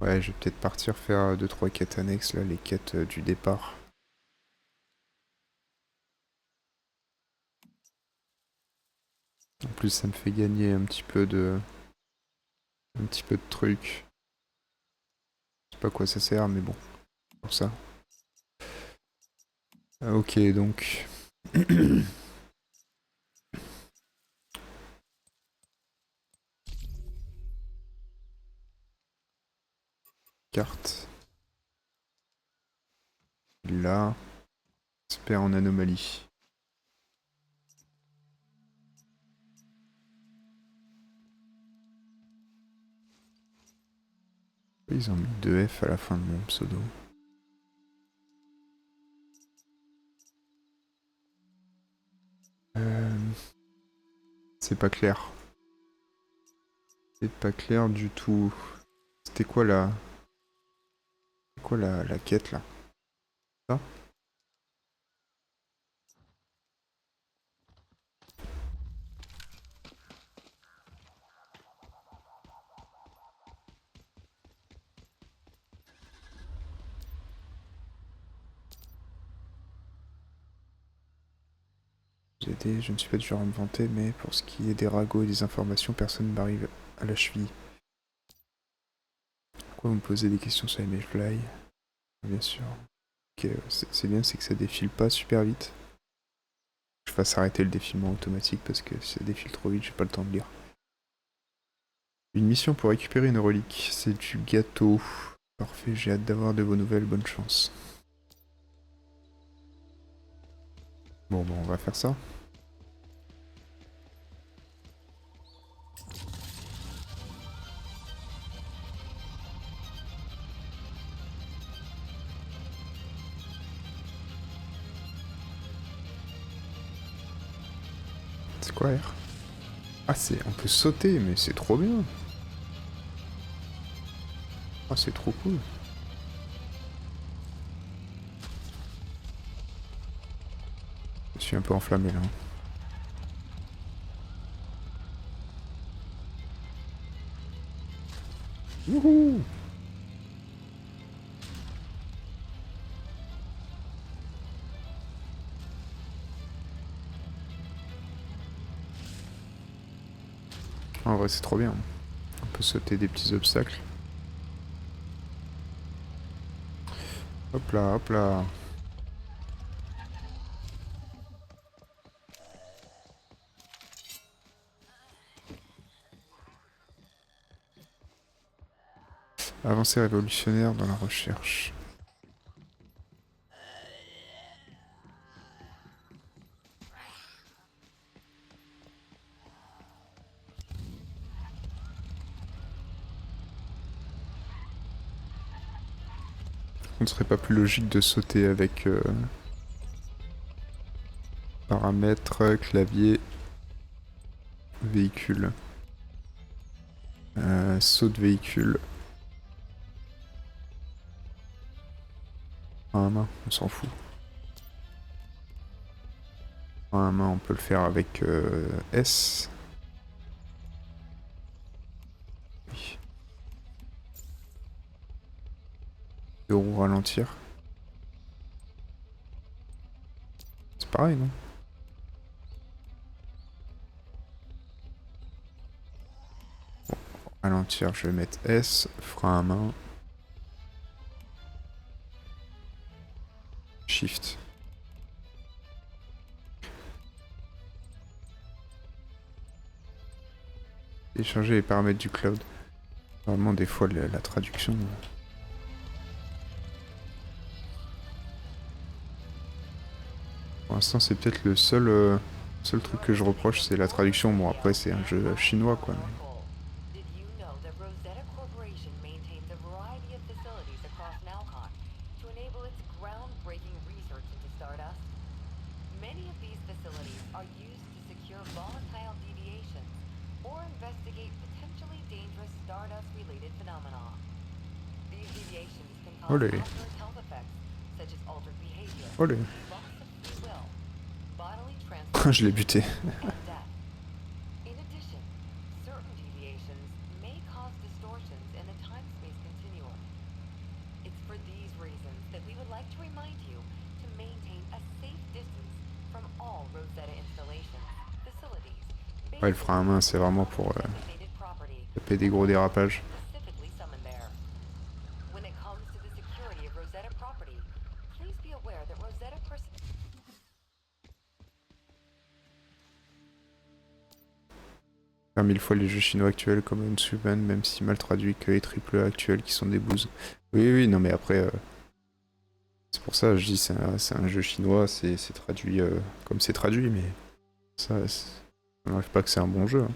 Ouais, je vais peut-être partir faire 2-3 quêtes annexes, là, les quêtes du départ. En plus, ça me fait gagner un petit peu de trucs. Je sais pas à quoi ça sert, mais bon, pour ça. Ok, donc. Carte. Là. Expert en anomalie. Ils ont mis 2 F à la fin de mon pseudo. C'est pas clair. C'est pas clair du tout. C'était quoi la quête là? Ça? Je ne suis pas du genre à me vanter, mais pour ce qui est des ragots et des informations, personne ne m'arrive à la cheville. Pourquoi vous me posez des questions sur les Mayfly? Bien sûr. Ok, c'est bien, c'est que ça défile pas super vite. Je fasse arrêter le défilement automatique parce que si ça défile trop vite, j'ai pas le temps de lire. Une mission pour récupérer une relique, c'est du gâteau. Parfait, j'ai hâte d'avoir de vos nouvelles, bonne chance. Bon, on va faire ça. C'est quoi R? Ah, on peut sauter, mais c'est trop bien. Ah, c'est trop cool. Je suis un peu enflammé là. Wouhou! En vrai, c'est trop bien. On peut sauter des petits obstacles. Hop là, hop là. Avancée révolutionnaire dans la recherche. contre, ce serait pas plus logique de sauter avec paramètres, clavier, véhicule. Saut de véhicule. Frein à main, on s'en fout. Frein à main, on peut le faire avec S. Oui. Deux roues ralentir. C'est pareil, non? Bon, ralentir, je vais mettre S. Frein à main. Shift. Télécharger les paramètres du cloud. Vraiment, des fois, la traduction. Pour l'instant, c'est peut-être le seul truc que je reproche, c'est la traduction. Bon, après, c'est un jeu chinois, quoi. Did you know that Rosetta Corporation maintains a variety of facilities across Nalcon to enable its groundbreaking research into Stardust? Many of these facilities are used to secure volatile deviations or investigate potentially dangerous Stardust-related phenomena. These deviations can cause Olé. adverse health effects, such as altered behavior, Olé. loss of free will, bodily Je l'ai buté. and death. In addition, certain deviations may cause distortions in the time-space continuum. It's for these reasons that we would like to remind you to maintain a safe distance from all Rosetta installations, facilities, Ouais, le frein à main, c'est vraiment pour designated property, taper des gros dérapages. specifically summoned there. When it comes to the security of Rosetta property, please be aware that Rosetta Faire 1000 fois les jeux chinois actuels comme Unsuban, même si mal traduits que les AAA actuels qui sont des bouses. Oui, oui, non mais après... c'est pour ça, je dis, c'est un jeu chinois, c'est traduit comme c'est traduit, mais... Ça n'enlève pas que c'est un bon jeu.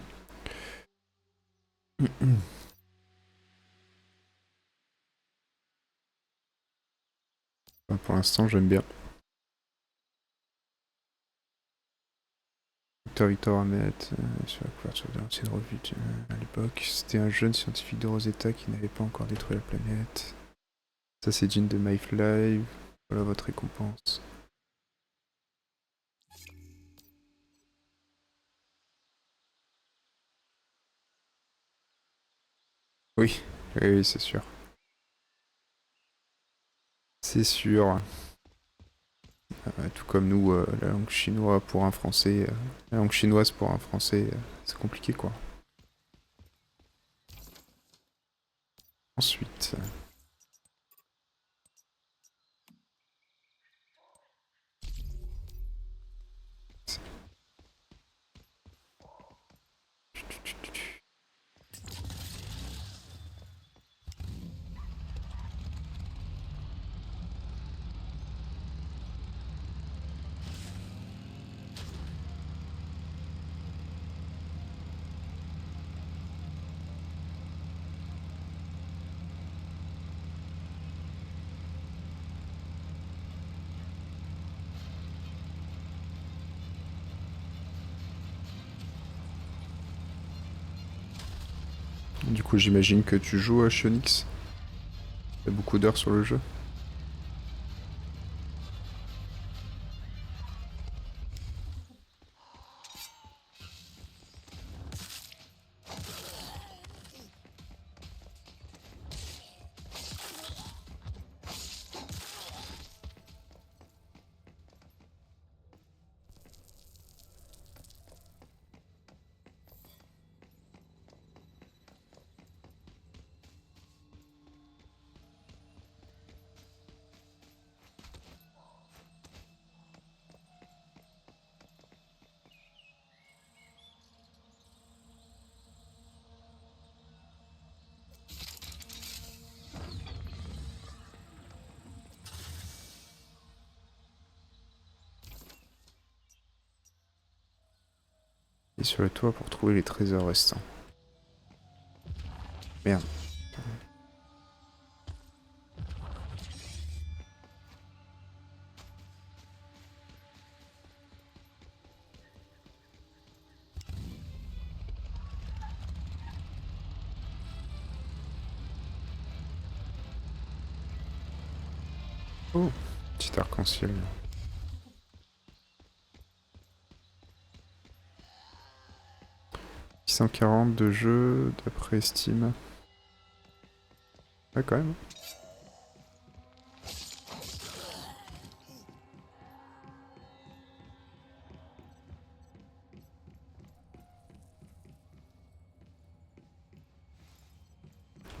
Hein. Enfin, pour l'instant, j'aime bien. Victor Hamet, sur la couverture de l'ancienne revue à l'époque, c'était un jeune scientifique de Rosetta qui n'avait pas encore détruit la planète. Ça c'est Jean de My Live, voilà votre récompense. Oui, oui, oui, c'est sûr. C'est sûr. Tout comme nous, la langue chinoise pour un français, la langue chinoise pour un français, c'est compliqué quoi. Ensuite. Du coup, j'imagine que tu joues à Shionix. T'as beaucoup d'heures sur le jeu. Et sur le toit pour trouver les trésors restants. Merde. Oh, petit arc-en-ciel. 640 de jeu d'après Steam. Ouais, quand même.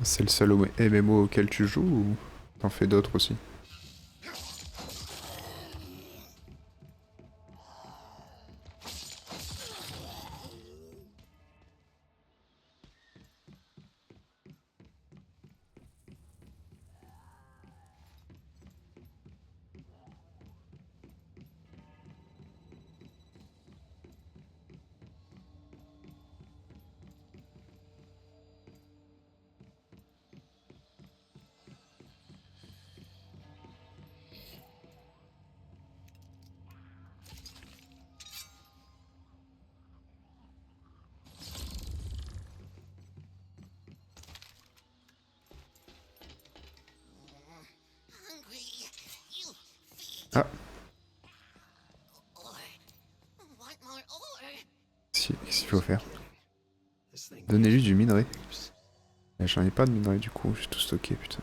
C'est le seul MMO auquel tu joues ou t'en fais d'autres aussi? Ah, si, qu'est-ce qu'il faut faire? This thing Donnez-lui du minerai. keeps. J'en ai pas de minerai du coup, j'ai tout stocké, putain.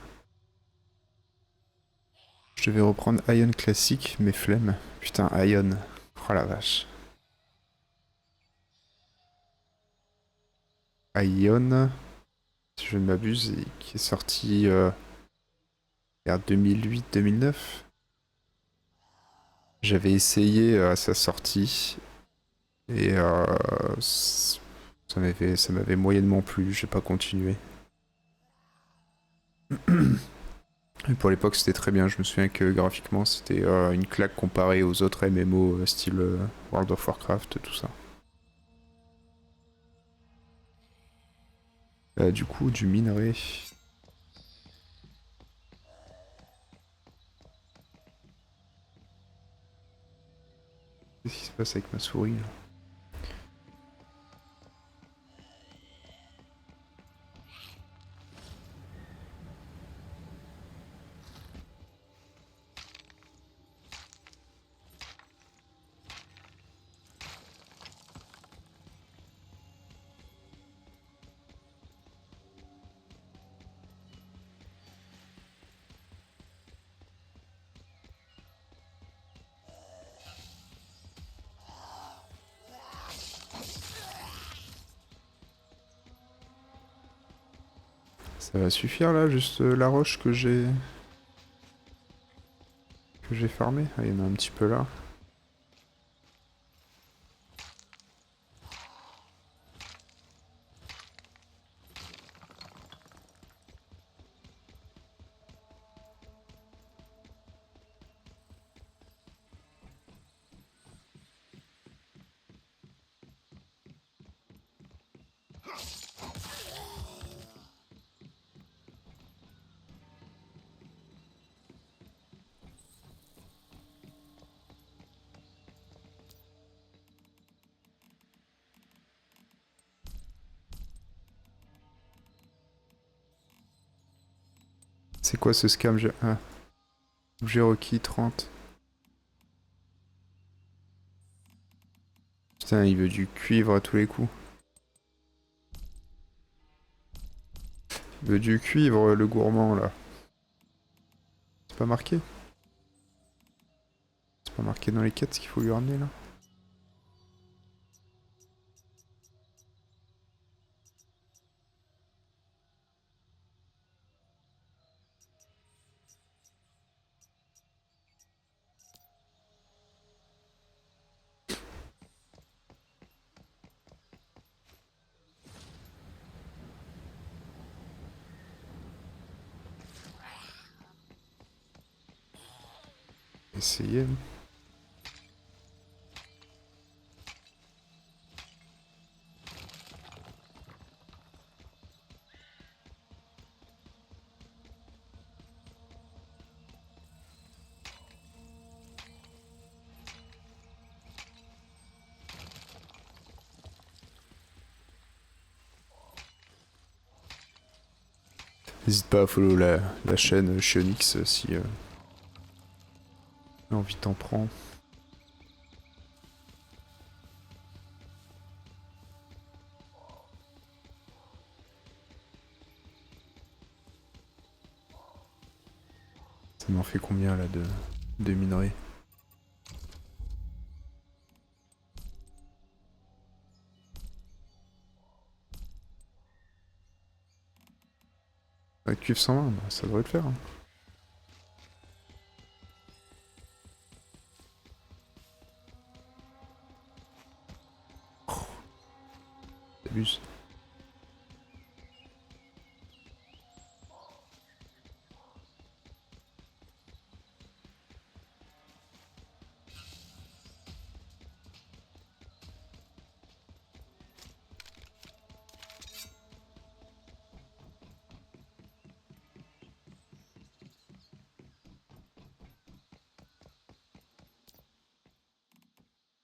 Je devais reprendre Ion classique, mais flemme. Putain, Ion. Oh la vache. Ion, si je ne m'abuse, et qui est sorti vers 2008-2009. J'avais essayé à sa sortie et ça m'avait moyennement plu, j'ai pas continué. Et pour l'époque c'était très bien, je me souviens que graphiquement c'était une claque comparée aux autres MMO style World of Warcraft, tout ça. Du coup, du minerai. Qu'est-ce qui se passe avec ma souris là? Ça va suffire là, juste la roche que j'ai farmé. Ah, il y en a un petit peu là. C'est quoi ce scam? Ah, j'ai requis 30. Putain, il veut du cuivre à tous les coups. Il veut du cuivre, le gourmand là. C'est pas marqué? C'est pas marqué dans les quêtes ce qu'il faut lui ramener là? Essayez. N'hésite pas à follow la chaîne Chionix si Envie t'en prends. Ça m'en fait combien là de minerais? Cuivre 120, bah, ça devrait le faire. Hein. T'abuses.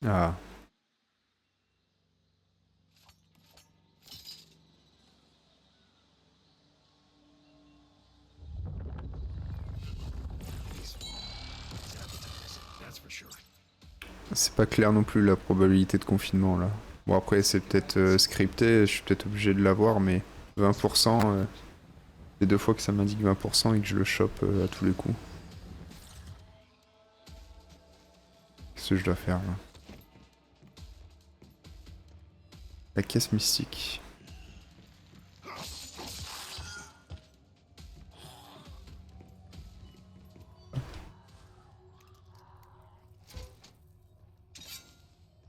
Ah. That's for sure. C'est pas clair non plus la probabilité de confinement là. Bon après c'est peut-être scripté, je suis peut-être obligé de l'avoir, mais 20%, c'est 2 fois que ça m'indique 20% et que je le chope à tous les coups. Qu'est-ce que je dois faire là? La caisse mystique.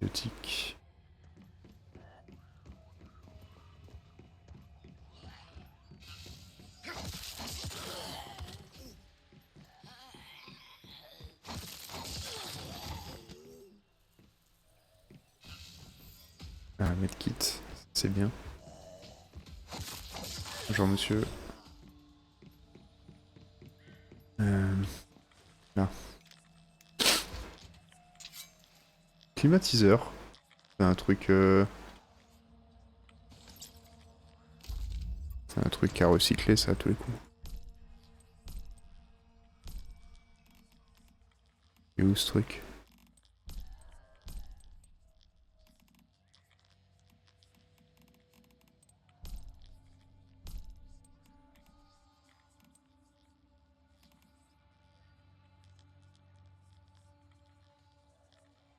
Biotique. Ah, medkit, c'est bien. Bonjour monsieur. Là. Climatiseur. C'est un truc... C'est un truc à recycler ça à tous les coups. Et où ce truc?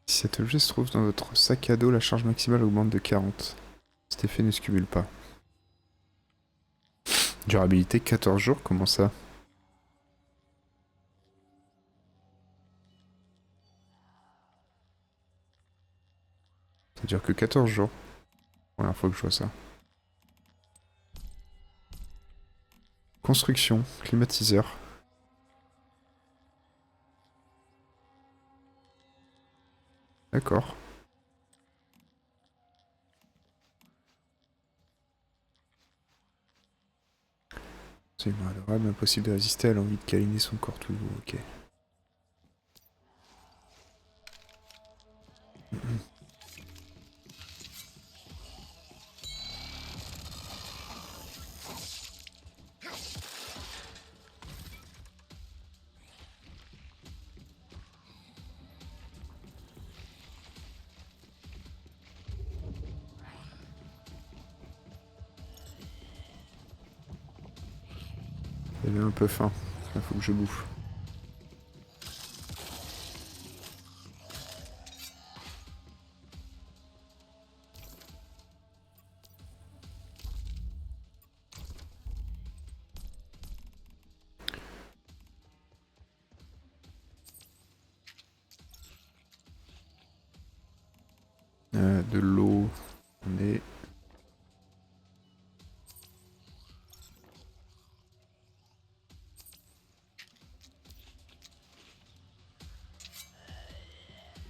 Si cet objet se trouve dans votre sac à dos, la charge maximale augmente de 40. Cet effet ne se cumule pas. Durabilité 14 jours, comment ça? Ça dure que 14 jours. Première fois que je vois ça. Construction, climatiseur. D'accord. C'est adorable, impossible de résister à l'envie de câliner son corps tout doux, ok. J'avais un peu faim, il faut que je bouffe. De l'eau, on est...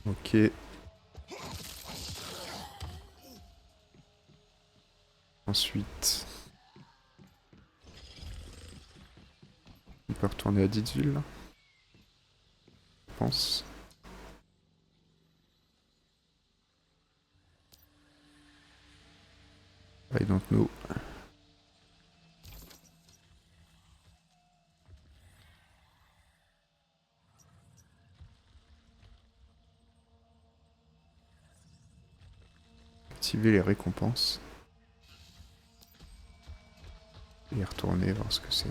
Ok. Ensuite... On peut retourner à Didville, là. Je pense. I don't know. Activer les récompenses. Et y retourner voir ce que c'est.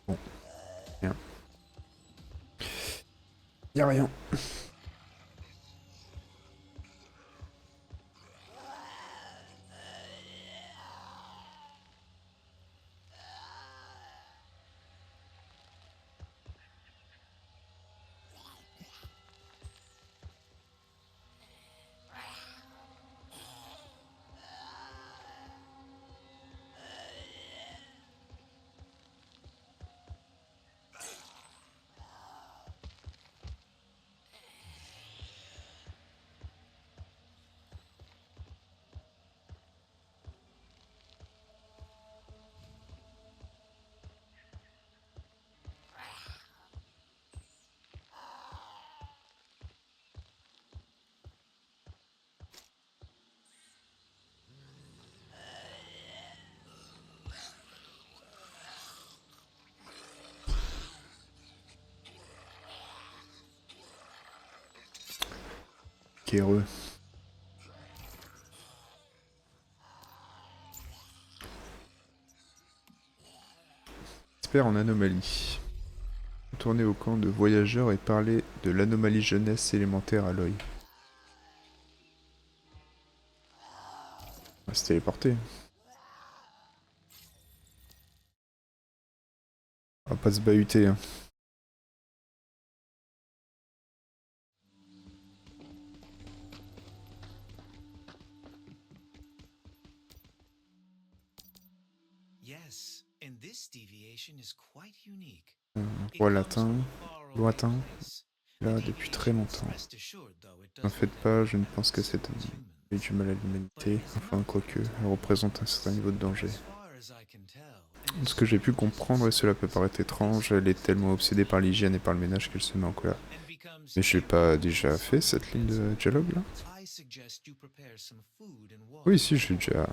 Bon, rien. Y a rien. Heureux. Expert en anomalie. Retourner au camp de voyageurs et parler de l'anomalie jeunesse élémentaire à l'œil. On va se téléporter. On va pas se bahuter. Hein. Yes, and this deviation is quite unique. Roi latin, lointain, là depuis très longtemps. N'en faites pas, je ne pense que cette anomalie a eu du mal à l'humanité. Enfin, quoique, elle représente un certain niveau de danger. De ce que j'ai pu comprendre, et cela peut paraître étrange, elle est tellement obsédée par l'hygiène et par le ménage qu'elle se met en colère. Mais j'ai pas déjà fait cette ligne de dialogue là? Oui, si, j'ai déjà...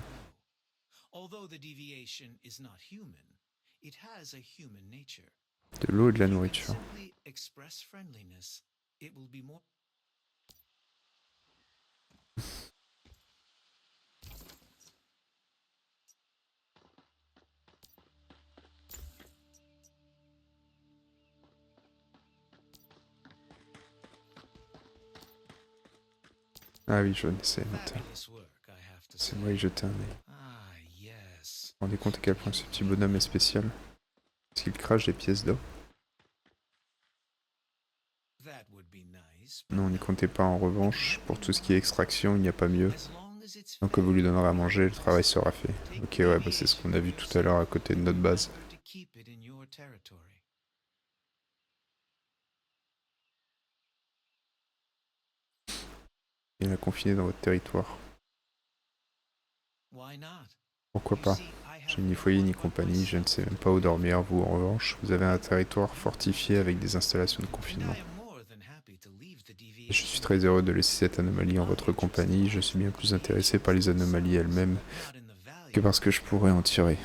De l'eau et de la nourriture. Ah oui, je sais, moteur. C'est moi y jeter un œil. Vous vous rendez compte à quel point ce petit bonhomme est spécial? Est-ce qu'il crache des pièces d'or? Non, n'y comptez pas en revanche. Pour tout ce qui est extraction, il n'y a pas mieux. Donc que vous lui donnerez à manger, le travail sera fait. Ok, ouais, bah c'est ce qu'on a vu tout à l'heure à côté de notre base. Et la confiner dans votre territoire. Pourquoi pas? J'ai ni foyer ni compagnie, je ne sais même pas où dormir. Vous, en revanche, vous avez un territoire fortifié avec des installations de confinement. Et je suis très heureux de laisser cette anomalie en votre compagnie. Je suis bien plus intéressé par les anomalies elles-mêmes que par ce que je pourrais en tirer.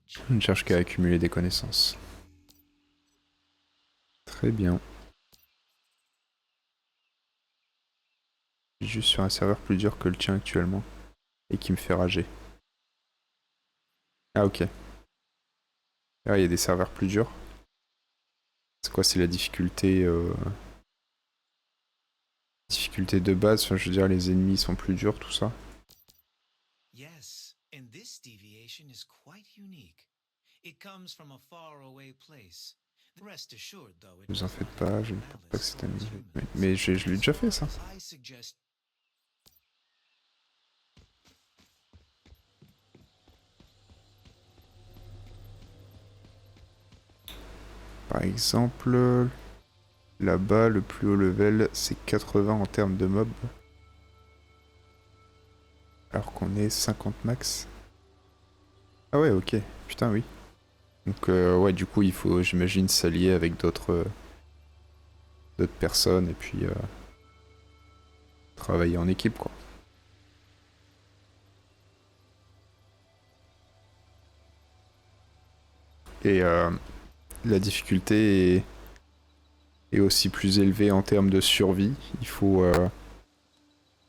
Je ne cherche qu'à accumuler des connaissances. Très bien. Je suis juste sur un serveur plus dur que le tien actuellement. Et qui me fait rager. Ah ok. Ah, il y a des serveurs plus durs. C'est quoi, c'est la difficulté difficulté de base, enfin, je veux dire les ennemis sont plus durs, tout ça. Yes, and this deviation is quite unique. It comes from a faraway place. Rest assured, though, Ne vous en faites pas, je ne pense pas que c'est un niveau. Mais je l'ai déjà fait ça. Par exemple, là-bas, le plus haut level, c'est 80 en termes de mobs. Alors qu'on est 50 max. Ah ouais, ok. Putain, oui. Donc, ouais, du coup, il faut, j'imagine, s'allier avec d'autres personnes et puis travailler en équipe, quoi. Et la difficulté est aussi plus élevée en termes de survie. Il faut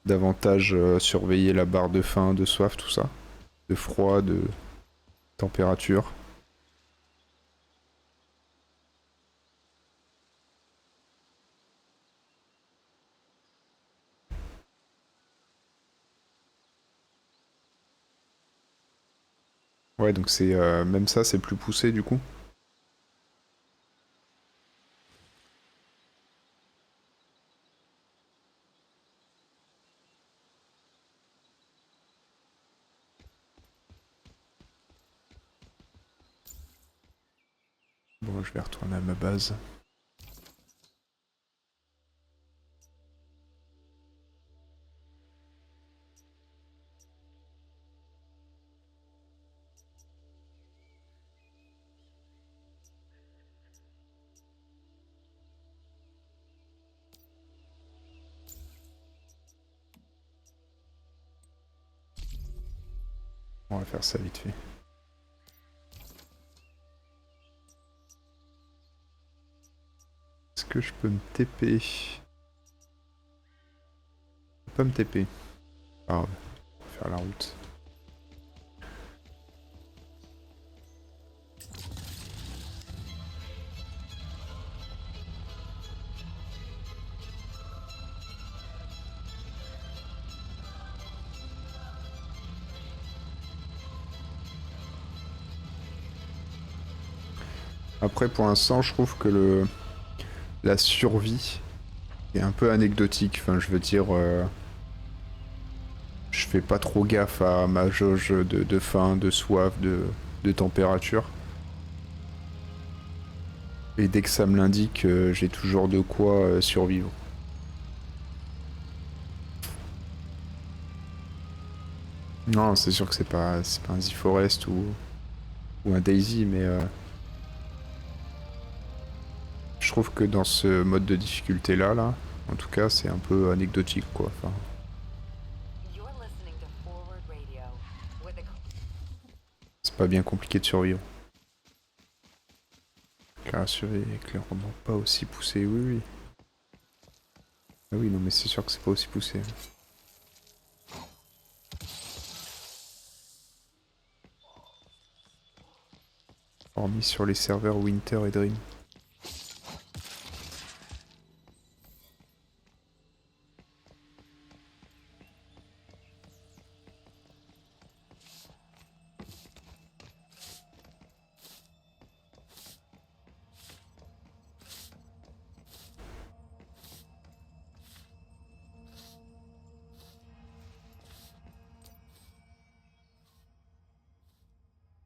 davantage surveiller la barre de faim, de soif, tout ça. De froid, de température. Ouais, donc c'est même ça, c'est plus poussé du coup. Bon, je vais retourner à ma base. On va faire ça vite fait. Est-ce que je peux me TP? Je peux pas me TP. Ah, on va faire la route. Après, pour l'instant, je trouve que la survie est un peu anecdotique. Enfin, je veux dire, je fais pas trop gaffe à ma jauge de faim, de soif, de température. Et dès que ça me l'indique, j'ai toujours de quoi survivre. Non, c'est sûr que c'est pas un Z-Forest ou un Daisy, mais je trouve que dans ce mode de difficulté là, en tout cas, c'est un peu anecdotique, quoi. Enfin, c'est pas bien compliqué de survivre. Car la survie est clairement pas aussi poussée, oui, oui. Ah oui, non, mais c'est sûr que c'est pas aussi poussé. Hormis sur les serveurs Winter et Dream.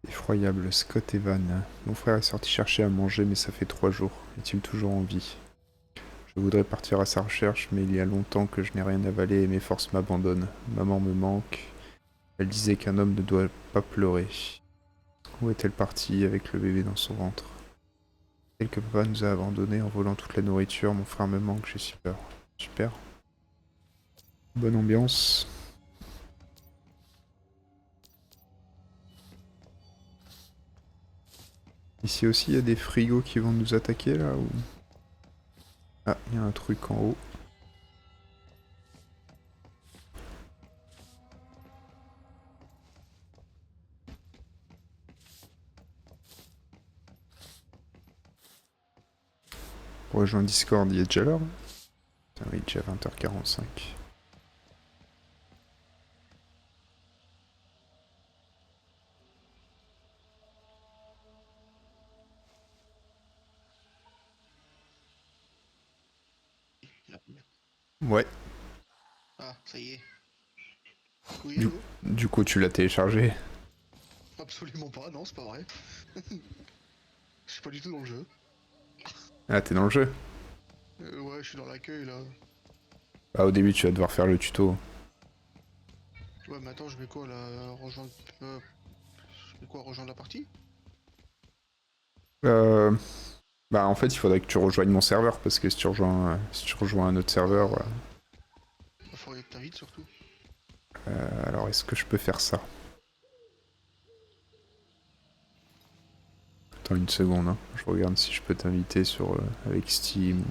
Effroyable, Scott Evan. Mon frère est sorti chercher à manger, mais ça fait 3 jours. Est-il toujours en vie? Je voudrais partir à sa recherche, mais il y a longtemps que je n'ai rien avalé et mes forces m'abandonnent. Maman me manque. Elle disait qu'un homme ne doit pas pleurer. Où est-elle partie avec le bébé dans son ventre? Tel que papa nous a abandonnés en volant toute la nourriture, mon frère me manque, j'ai si peur. Super. Bonne ambiance. Ici aussi, il y a des frigos qui vont nous attaquer là ou... Ah, il y a un truc en haut. Pour rejoindre Discord, il est déjà l'heure. Putain, oui, déjà 20h45. Ouais, Ah, ça y est. Oui, du, allô. du coup tu l'as téléchargé. Absolument pas, non, c'est pas vrai. Je suis pas du tout dans le jeu. Ah, t'es dans le jeu? Ouais, je suis dans l'accueil là. Ah, au début tu vas devoir faire le tuto. Ouais, mais attends, je mets quoi là? Rejoindre. Je mets quoi? Rejoindre la partie? Euh... Bah en fait il faudrait que tu rejoignes mon serveur parce que si tu rejoins un autre serveur... Il faudrait faudrait que t'invites surtout. Alors, est-ce que je peux faire ça? Attends une seconde, hein. Je regarde si je peux t'inviter sur avec Steam.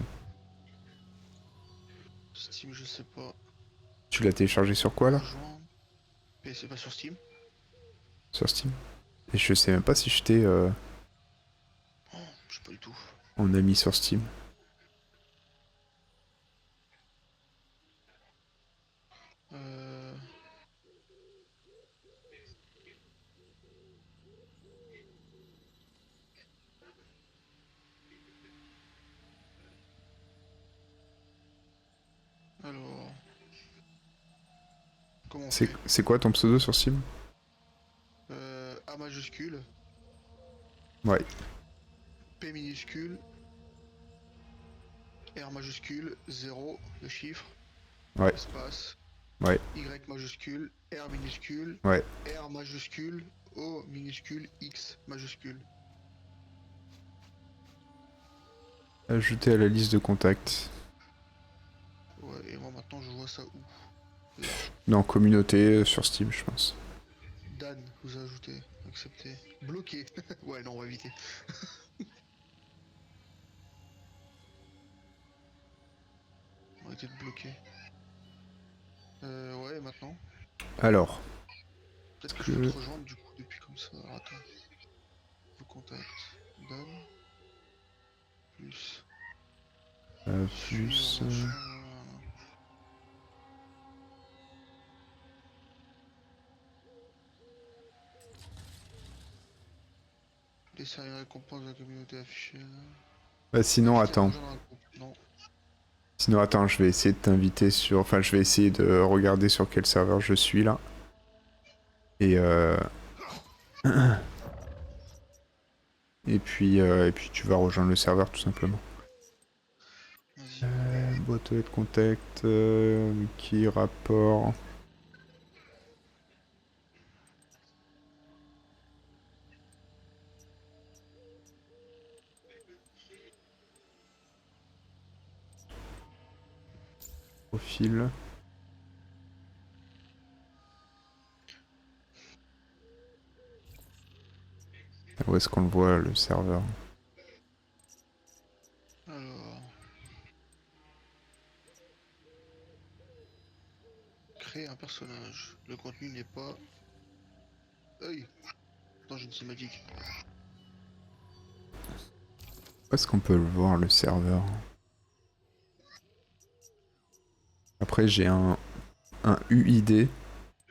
Steam, je sais pas. Tu l'as téléchargé sur quoi là? Rejoindre. PC pas sur Steam. Sur Steam? Et je sais même pas si je t'ai Oh, je sais pas du tout. en ami sur Steam. Euh... Alors... Comment on fait? C'est quoi ton pseudo sur Steam? A majuscule, Ouais. P minuscule, R majuscule, 0, le chiffre, Ouais. espace, Ouais. Y majuscule, R minuscule, Ouais. R majuscule, O minuscule, X majuscule. Ajouter à la liste de contacts. Ouais, et moi maintenant je vois ça où? Dans communauté sur Steam, je pense. Dan, vous ajoutez, accepter, bloqué. Ouais, non, on va éviter. On va essayer de bloquer. Ouais, maintenant. Alors, Peut-être que je peux te rejoindre du coup depuis comme ça. Alors, attends. Vos contacts. Dan. Plus. plus... Suivre, machin. Laisser une récompense de la communauté affichée. Bah sinon, Inviter à attends. rejoindre un groupe. Non. Sinon, attends, je vais essayer de t'inviter sur... Enfin, je vais essayer de regarder sur quel serveur je suis, là. Et et puis tu vas rejoindre le serveur, tout simplement. Vas-y. Boîte de contact... qui rapport... Profil... Où est-ce qu'on le voit, le serveur? Alors. Créer un personnage. Le contenu n'est pas. Hey. Attends, j'ai une cinématique. Où est-ce qu'on peut le voir, le serveur? Après, j'ai un UID.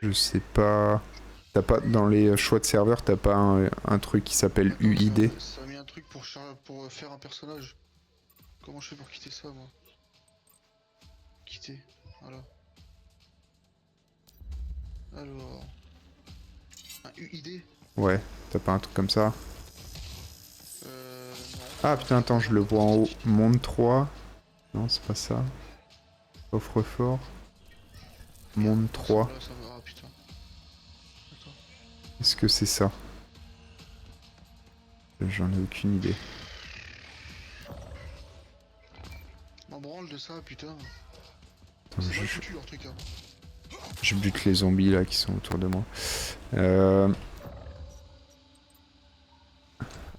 Je sais pas... T'as pas... Dans les choix de serveur, t'as pas un truc qui s'appelle Attends, UID? ça a mis un truc pour faire un personnage. Comment je fais pour quitter ça, moi? Quitter. Voilà. Alors. Un UID? Ouais, t'as pas un truc comme ça? Non. Ah putain, attends, je le vois en haut. Monde 3. Non, c'est pas ça. Offre-fort. Monde 3. Là, ça va. Ah putain. Attends. Est-ce que c'est ça? J'en ai aucune idée. M'en branle de ça, putain. Attends, C'est mal foutu leur truc, hein. je bute les zombies là qui sont autour de moi.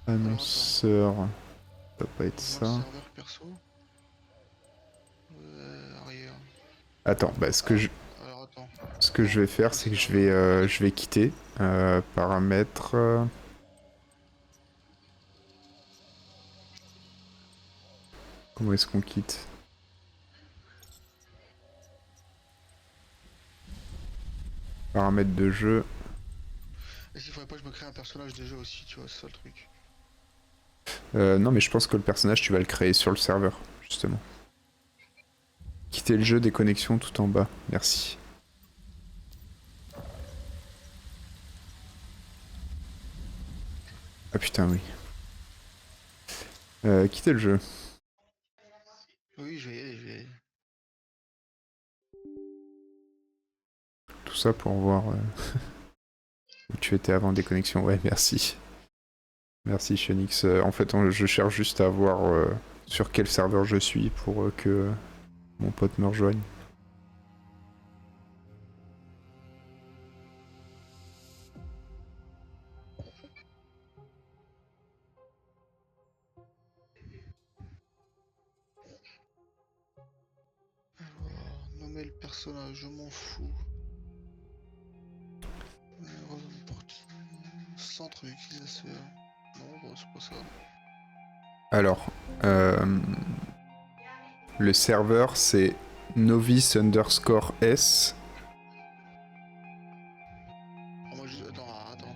Annonceur. Ça va pas être ça. Serveur perso. Arrière. Attends, bah Alors attends. ce que je vais faire, c'est que je vais quitter. Paramètres. Comment est-ce qu'on quitte? Paramètres de jeu. Est-ce qu'il faudrait pas que je me crée un personnage de jeu aussi, tu vois, c'est ça le truc. Non, mais je pense que le personnage, tu vas le créer sur le serveur, justement. Quitter le jeu, des connexions tout en bas. Merci. Ah putain, oui. Quitter le jeu. Oui, je vais y aller, je vais y aller. Tout ça pour voir où tu étais avant des connexions. Ouais, merci. Merci, Xenix. En fait, je cherche juste à voir sur quel serveur je suis pour que mon pote me rejoigne. personnage, je m'en fous. Centre utilisateur. Non, bah, c'est pas ça. Alors, le serveur c'est novice_s. Ah, moi, attends.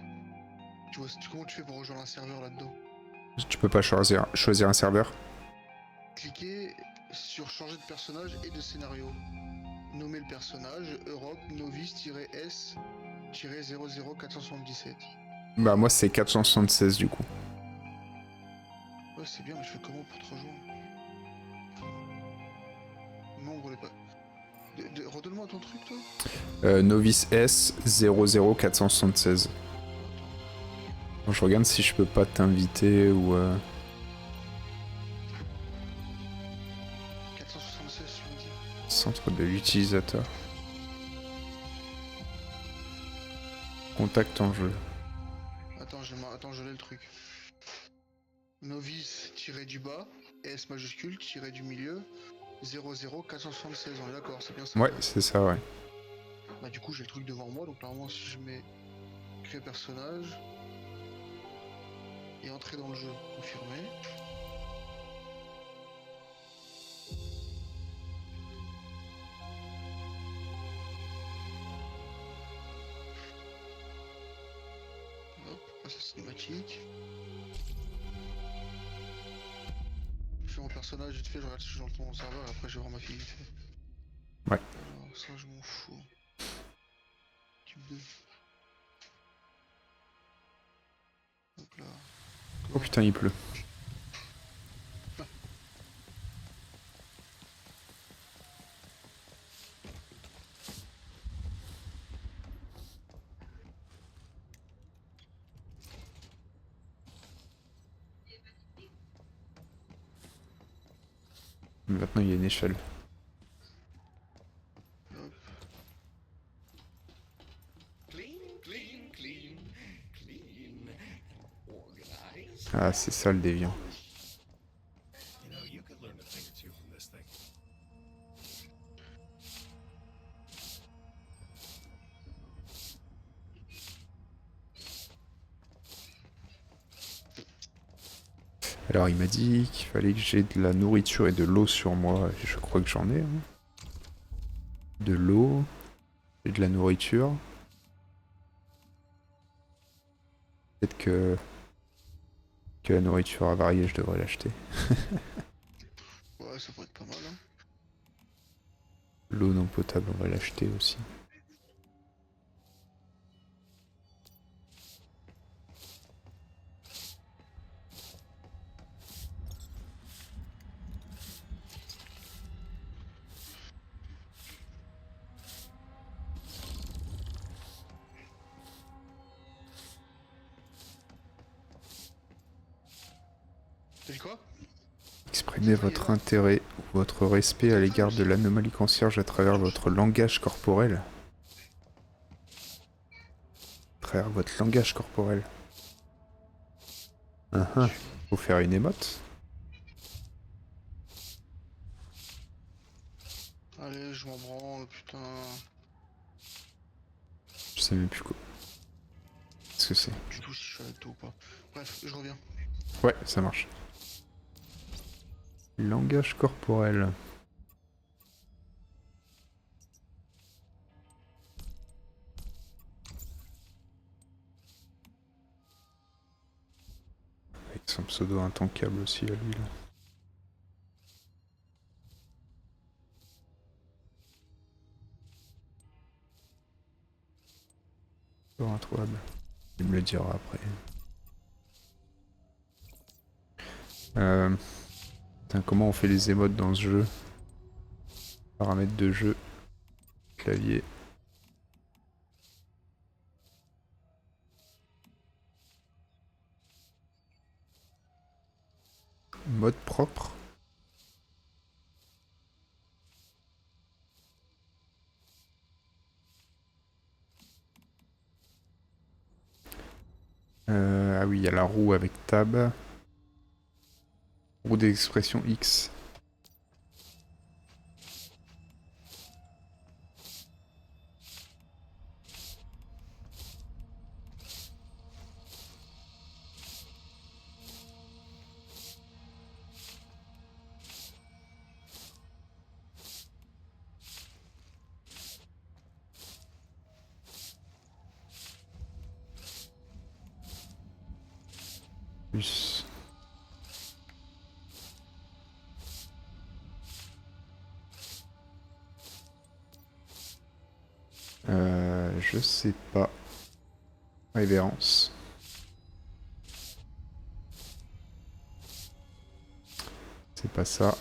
Comment tu fais pour rejoindre un serveur là-dedans? Tu peux pas choisir un serveur. Cliquez sur changer de personnage et de scénario. Nommez le personnage Europe novice-s-00477. Bah moi c'est 476 du coup. Ouais, c'est bien, mais je fais comment pour te rejoindre? Nombre les pas. Redonne-moi ton truc, toi. Novice S 00476. Attends. Je regarde si je peux pas t'inviter ou... 476, tu me dis. Centre de l'utilisateur. Contact en jeu. Attends, je l'ai le truc. Novice tiré du bas, S majuscule tiré du milieu, 00476. On est d'accord, c'est bien ça? Ouais, c'est ça, ouais. Bah du coup j'ai le truc devant moi, donc normalement si je mets créer personnage et entrer dans le jeu, confirmer. Hop, passe la cinématique. Je fais mon personnage vite fait, je regarde si je suis dans mon serveur et après je vais voir ma fille vite fait. Ouais. Alors ça je m'en fous. Type 2. Hop là. Oh putain, il pleut. Maintenant il y a une échelle. Hop. Ah, c'est ça le déviant. You know, you could learn a thing or two from this thing. Alors il m'a dit qu'il fallait que j'ai de la nourriture et de l'eau sur moi. Je crois que j'en ai. Hein. De l'eau et de la nourriture. Peut-être que la nourriture avariée, je devrais l'acheter. Ouais, ça pourrait être pas mal, hein. L'eau non potable, on va l'acheter aussi. T'as dit quoi? Exprimez votre intérêt ou votre respect à l'égard de l'anomalie concierge à travers votre langage corporel. À travers votre langage corporel. Faut faire une émote. Allez, je m'en branle, putain. Je sais même plus quoi. Qu'est-ce que c'est? Du tout si je suis avec toi ou pas. Bref, je reviens. Ouais, ça marche. Langage corporel. Avec son pseudo intankable aussi à lui là. Pseudo introuvable. Il me le dira après. Putain, comment on fait les émotes dans ce jeu? Paramètres de jeu. Clavier. Mode propre. Ah oui, il y a la roue avec tab. Roue d'expression X. Plus. Je sais pas. Révérence. C'est pas ça.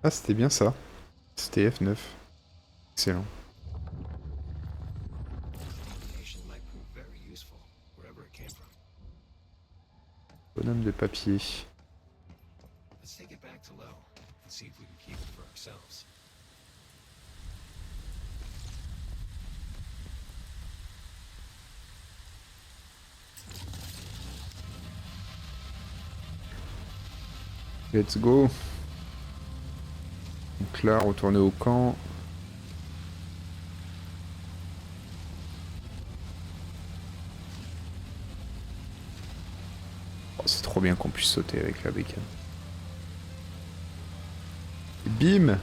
Ah, c'était bien ça. C'était F9. Excellent. Information might prove very useful, wherever it came from. Bonhomme de papier. Let's take it back to Low and see if we can keep it for ourselves. Let's go. Donc là, retourner au camp. Oh, c'est trop bien qu'on puisse sauter avec la bécane. Bim!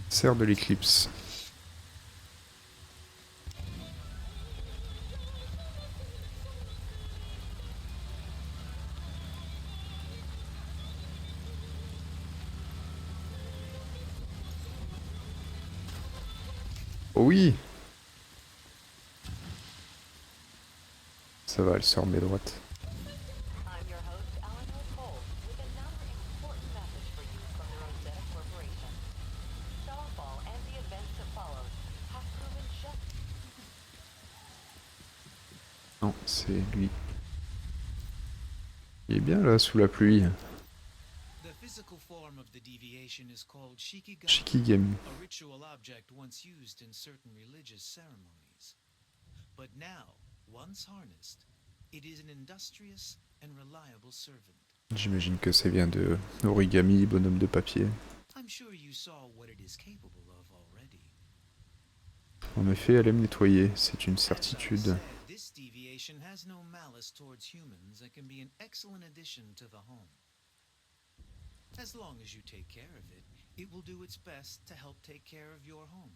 Serre de l'éclipse. Oh oui! Ça va, elle sort mes droites. I'm your host, Eleanor Cole, with another important message for you from the Rosetta Corporation. Starfall and the events that followed have proven just Non, c'est lui. Il est bien là, sous la pluie. The physical form of the deviation is called Shikigami, Shikigami. a ritual object once used in certain religious ceremonies. But now, once harnessed, it is an industrious and reliable servant. J'imagine que ça vient de origami, bonhomme de papier. I'm sure you saw what it is capable of already. En effet, elle aime nettoyer, c'est une As I certitude. said, this deviation has no malice towards humans and can be an excellent addition to the home. As long as you take care of it, it will do its best to help take care of your home.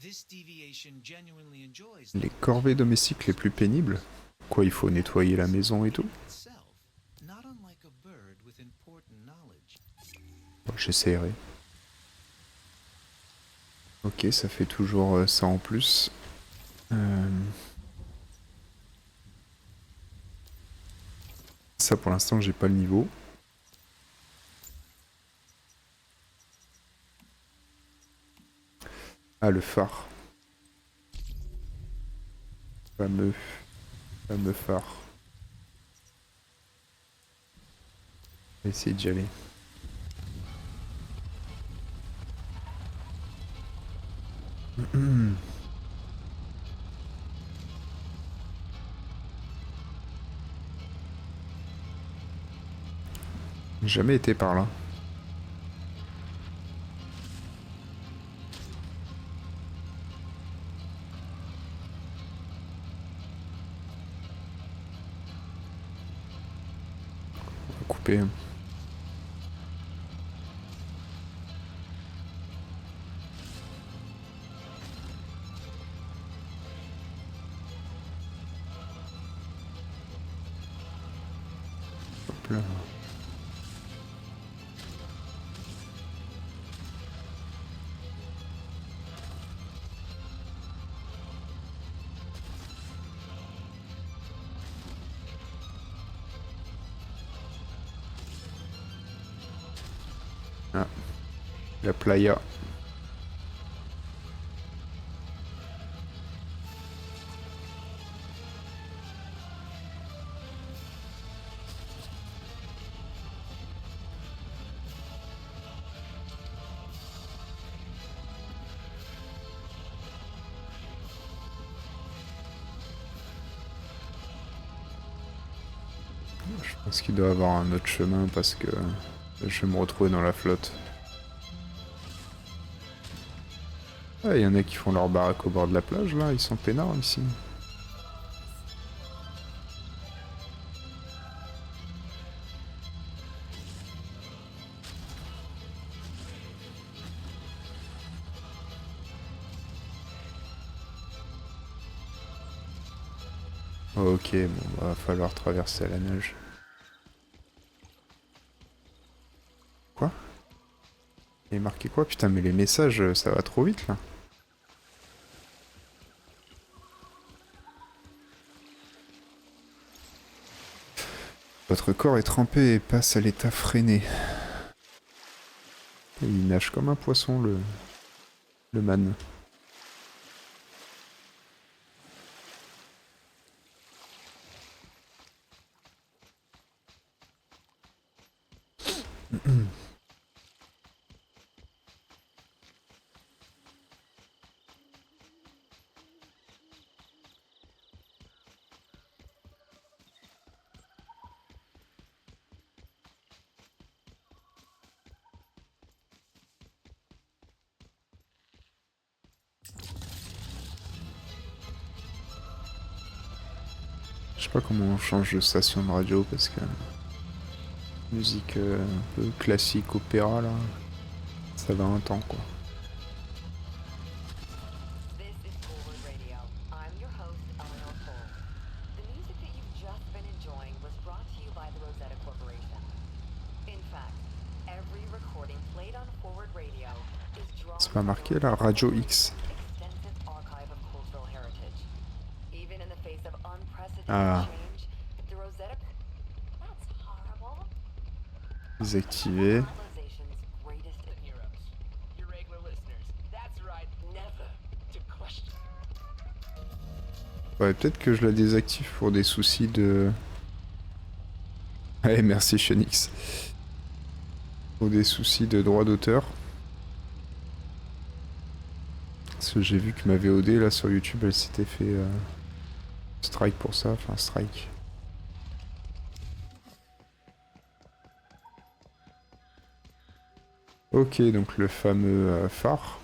This deviation genuinely enjoys Les corvées domestiques les plus pénibles? Quoi, il faut nettoyer la maison et tout? itself, not unlike a bird with important knowledge. Bon, j'essaierai. Ok, ça fait toujours ça en plus. Ça pour l'instant j'ai pas le niveau. Ah, le phare. Fameux phare. On va essayer d'y aller. Jamais été par là. On va couper. Hop là. Ah, la playa. Est-ce qu'il doit avoir un autre chemin parce que je vais me retrouver dans la flotte. Ah, il y en a qui font leur baraque au bord de la plage là, ils sont peinards ici. Ok, bon, va falloir traverser à la nage. Quoi? Il est marqué quoi? Putain, mais les messages, ça va trop vite là. Votre corps est trempé et passe à l'état freiné. Et il nage comme un poisson, le man. Je sais pas comment on change de station de radio parce que musique un peu classique, opéra là, ça va un temps quoi. This is Forward Radio. I'm your host, Eleanor Cole. The music that you've just been enjoying was brought to you by the Rosetta Corporation. In fact, every recording played on Forward Radio is drawn C'est pas from the marqué là, Rosetta Radio Corporation's X. extensive archive of cultural heritage. Even in the face of unprecedented Ah, change, the Rosetta... That's horrible. désactivé. Civilization's greatest Heroes, your regular listeners. That's right, never to question. Ouais, peut-être que je la désactive pour des soucis de... Ouais, merci Chenix. Pour des soucis de droit d'auteur. Parce que j'ai vu que ma VOD là sur YouTube, elle s'était fait strike pour ça, enfin strike. Ok, donc le fameux phare.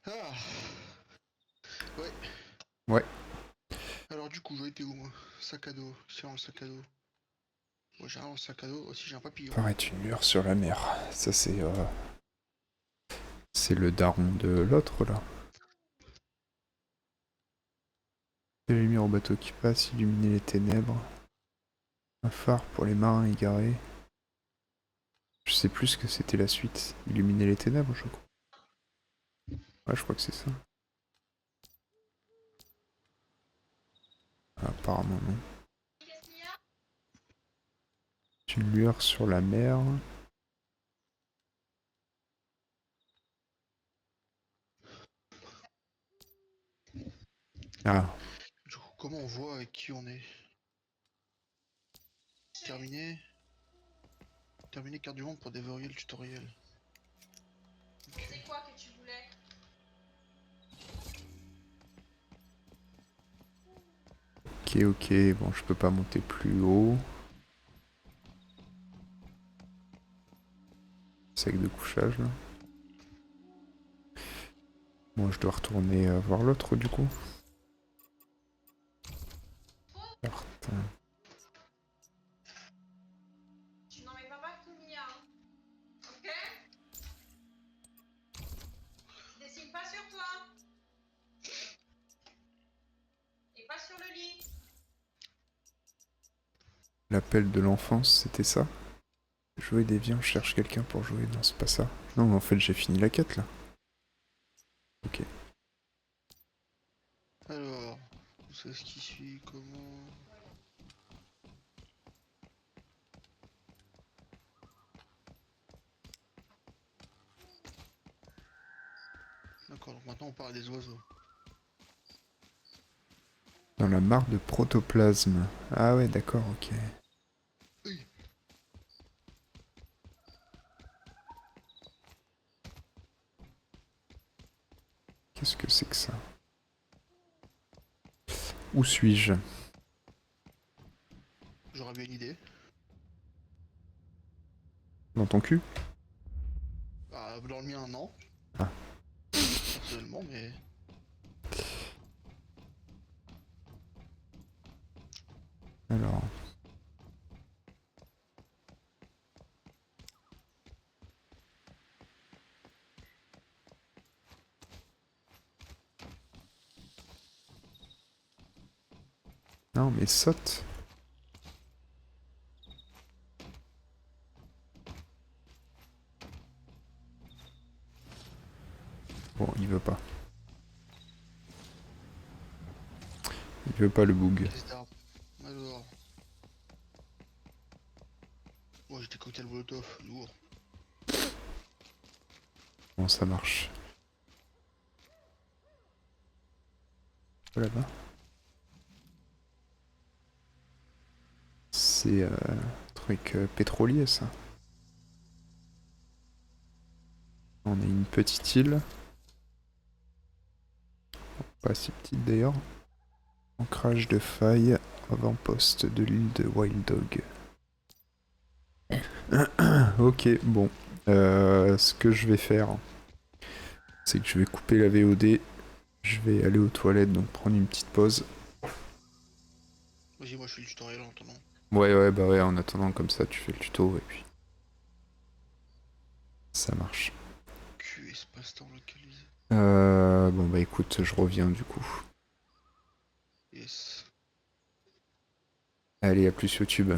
Ah. Ouais. Ouais, Alors du coup, j'ai été où moi? Sac à dos. C'est dans le sac à dos. Moi j'ai rien dans le sac à dos. Aussi j'ai un papillon. paraît une lueur sur la mer. Ça c'est le daron de l'autre là. Des lumières au bateau qui passe, illuminer les ténèbres. Un phare pour les marins égarés. Je sais plus ce que c'était la suite. Illuminer les ténèbres, je crois. Ouais, je crois que c'est ça. Apparemment non. Une lueur sur la mer. Ah, Du coup, comment on voit avec qui on est? Terminé. Terminé carte du monde pour déverrouiller le tutoriel. Ok. C'est quoi que tu voulais? ok, bon, je peux pas monter plus haut. Sac de couchage là. Bon, je dois retourner voir l'autre du coup. Carte. Tu n'en mets pas partout, Mia. Hein. Ok? Dessine pas sur toi. Et pas sur le lit. L'appel de l'enfance, c'était ça? Jouer des viands, cherche quelqu'un pour jouer. Non, c'est pas ça. Non, mais en fait, j'ai fini la quête là. Ok. Alors, vous savez ce qui suit, comment... D'accord, donc maintenant on parle des oiseaux. Dans la mare de protoplasme. Ah ouais, d'accord, ok. Oui. Qu'est-ce que c'est que ça? Où suis-je? J'aurais bien une idée. Dans ton cul? Ah, dans le mien, non. Ah. Personnellement, mais... Alors... Non, mais saute. Bon, il veut pas. Il veut pas le boug. Pièce d'arbre. Alors... Moi j'ai des cocktails Molotov, lourd. Bon, ça marche. Là-bas. C'est un truc pétrolier, ça. On a une petite île. Pas si petite d'ailleurs. Ancrage de faille, avant-poste de l'île de Wild Dog. Ok, bon. Ce que je vais faire, c'est que je vais couper la VOD. Je vais aller aux toilettes, donc prendre une petite pause. Vas-y, moi je fais le tutoriel en attendant. Ouais, bah ouais, en attendant, comme ça, tu fais le tuto et puis... Ça marche. Q espace-temps localisé. Bon bah écoute, je reviens du coup. Yes. Allez, à plus YouTube.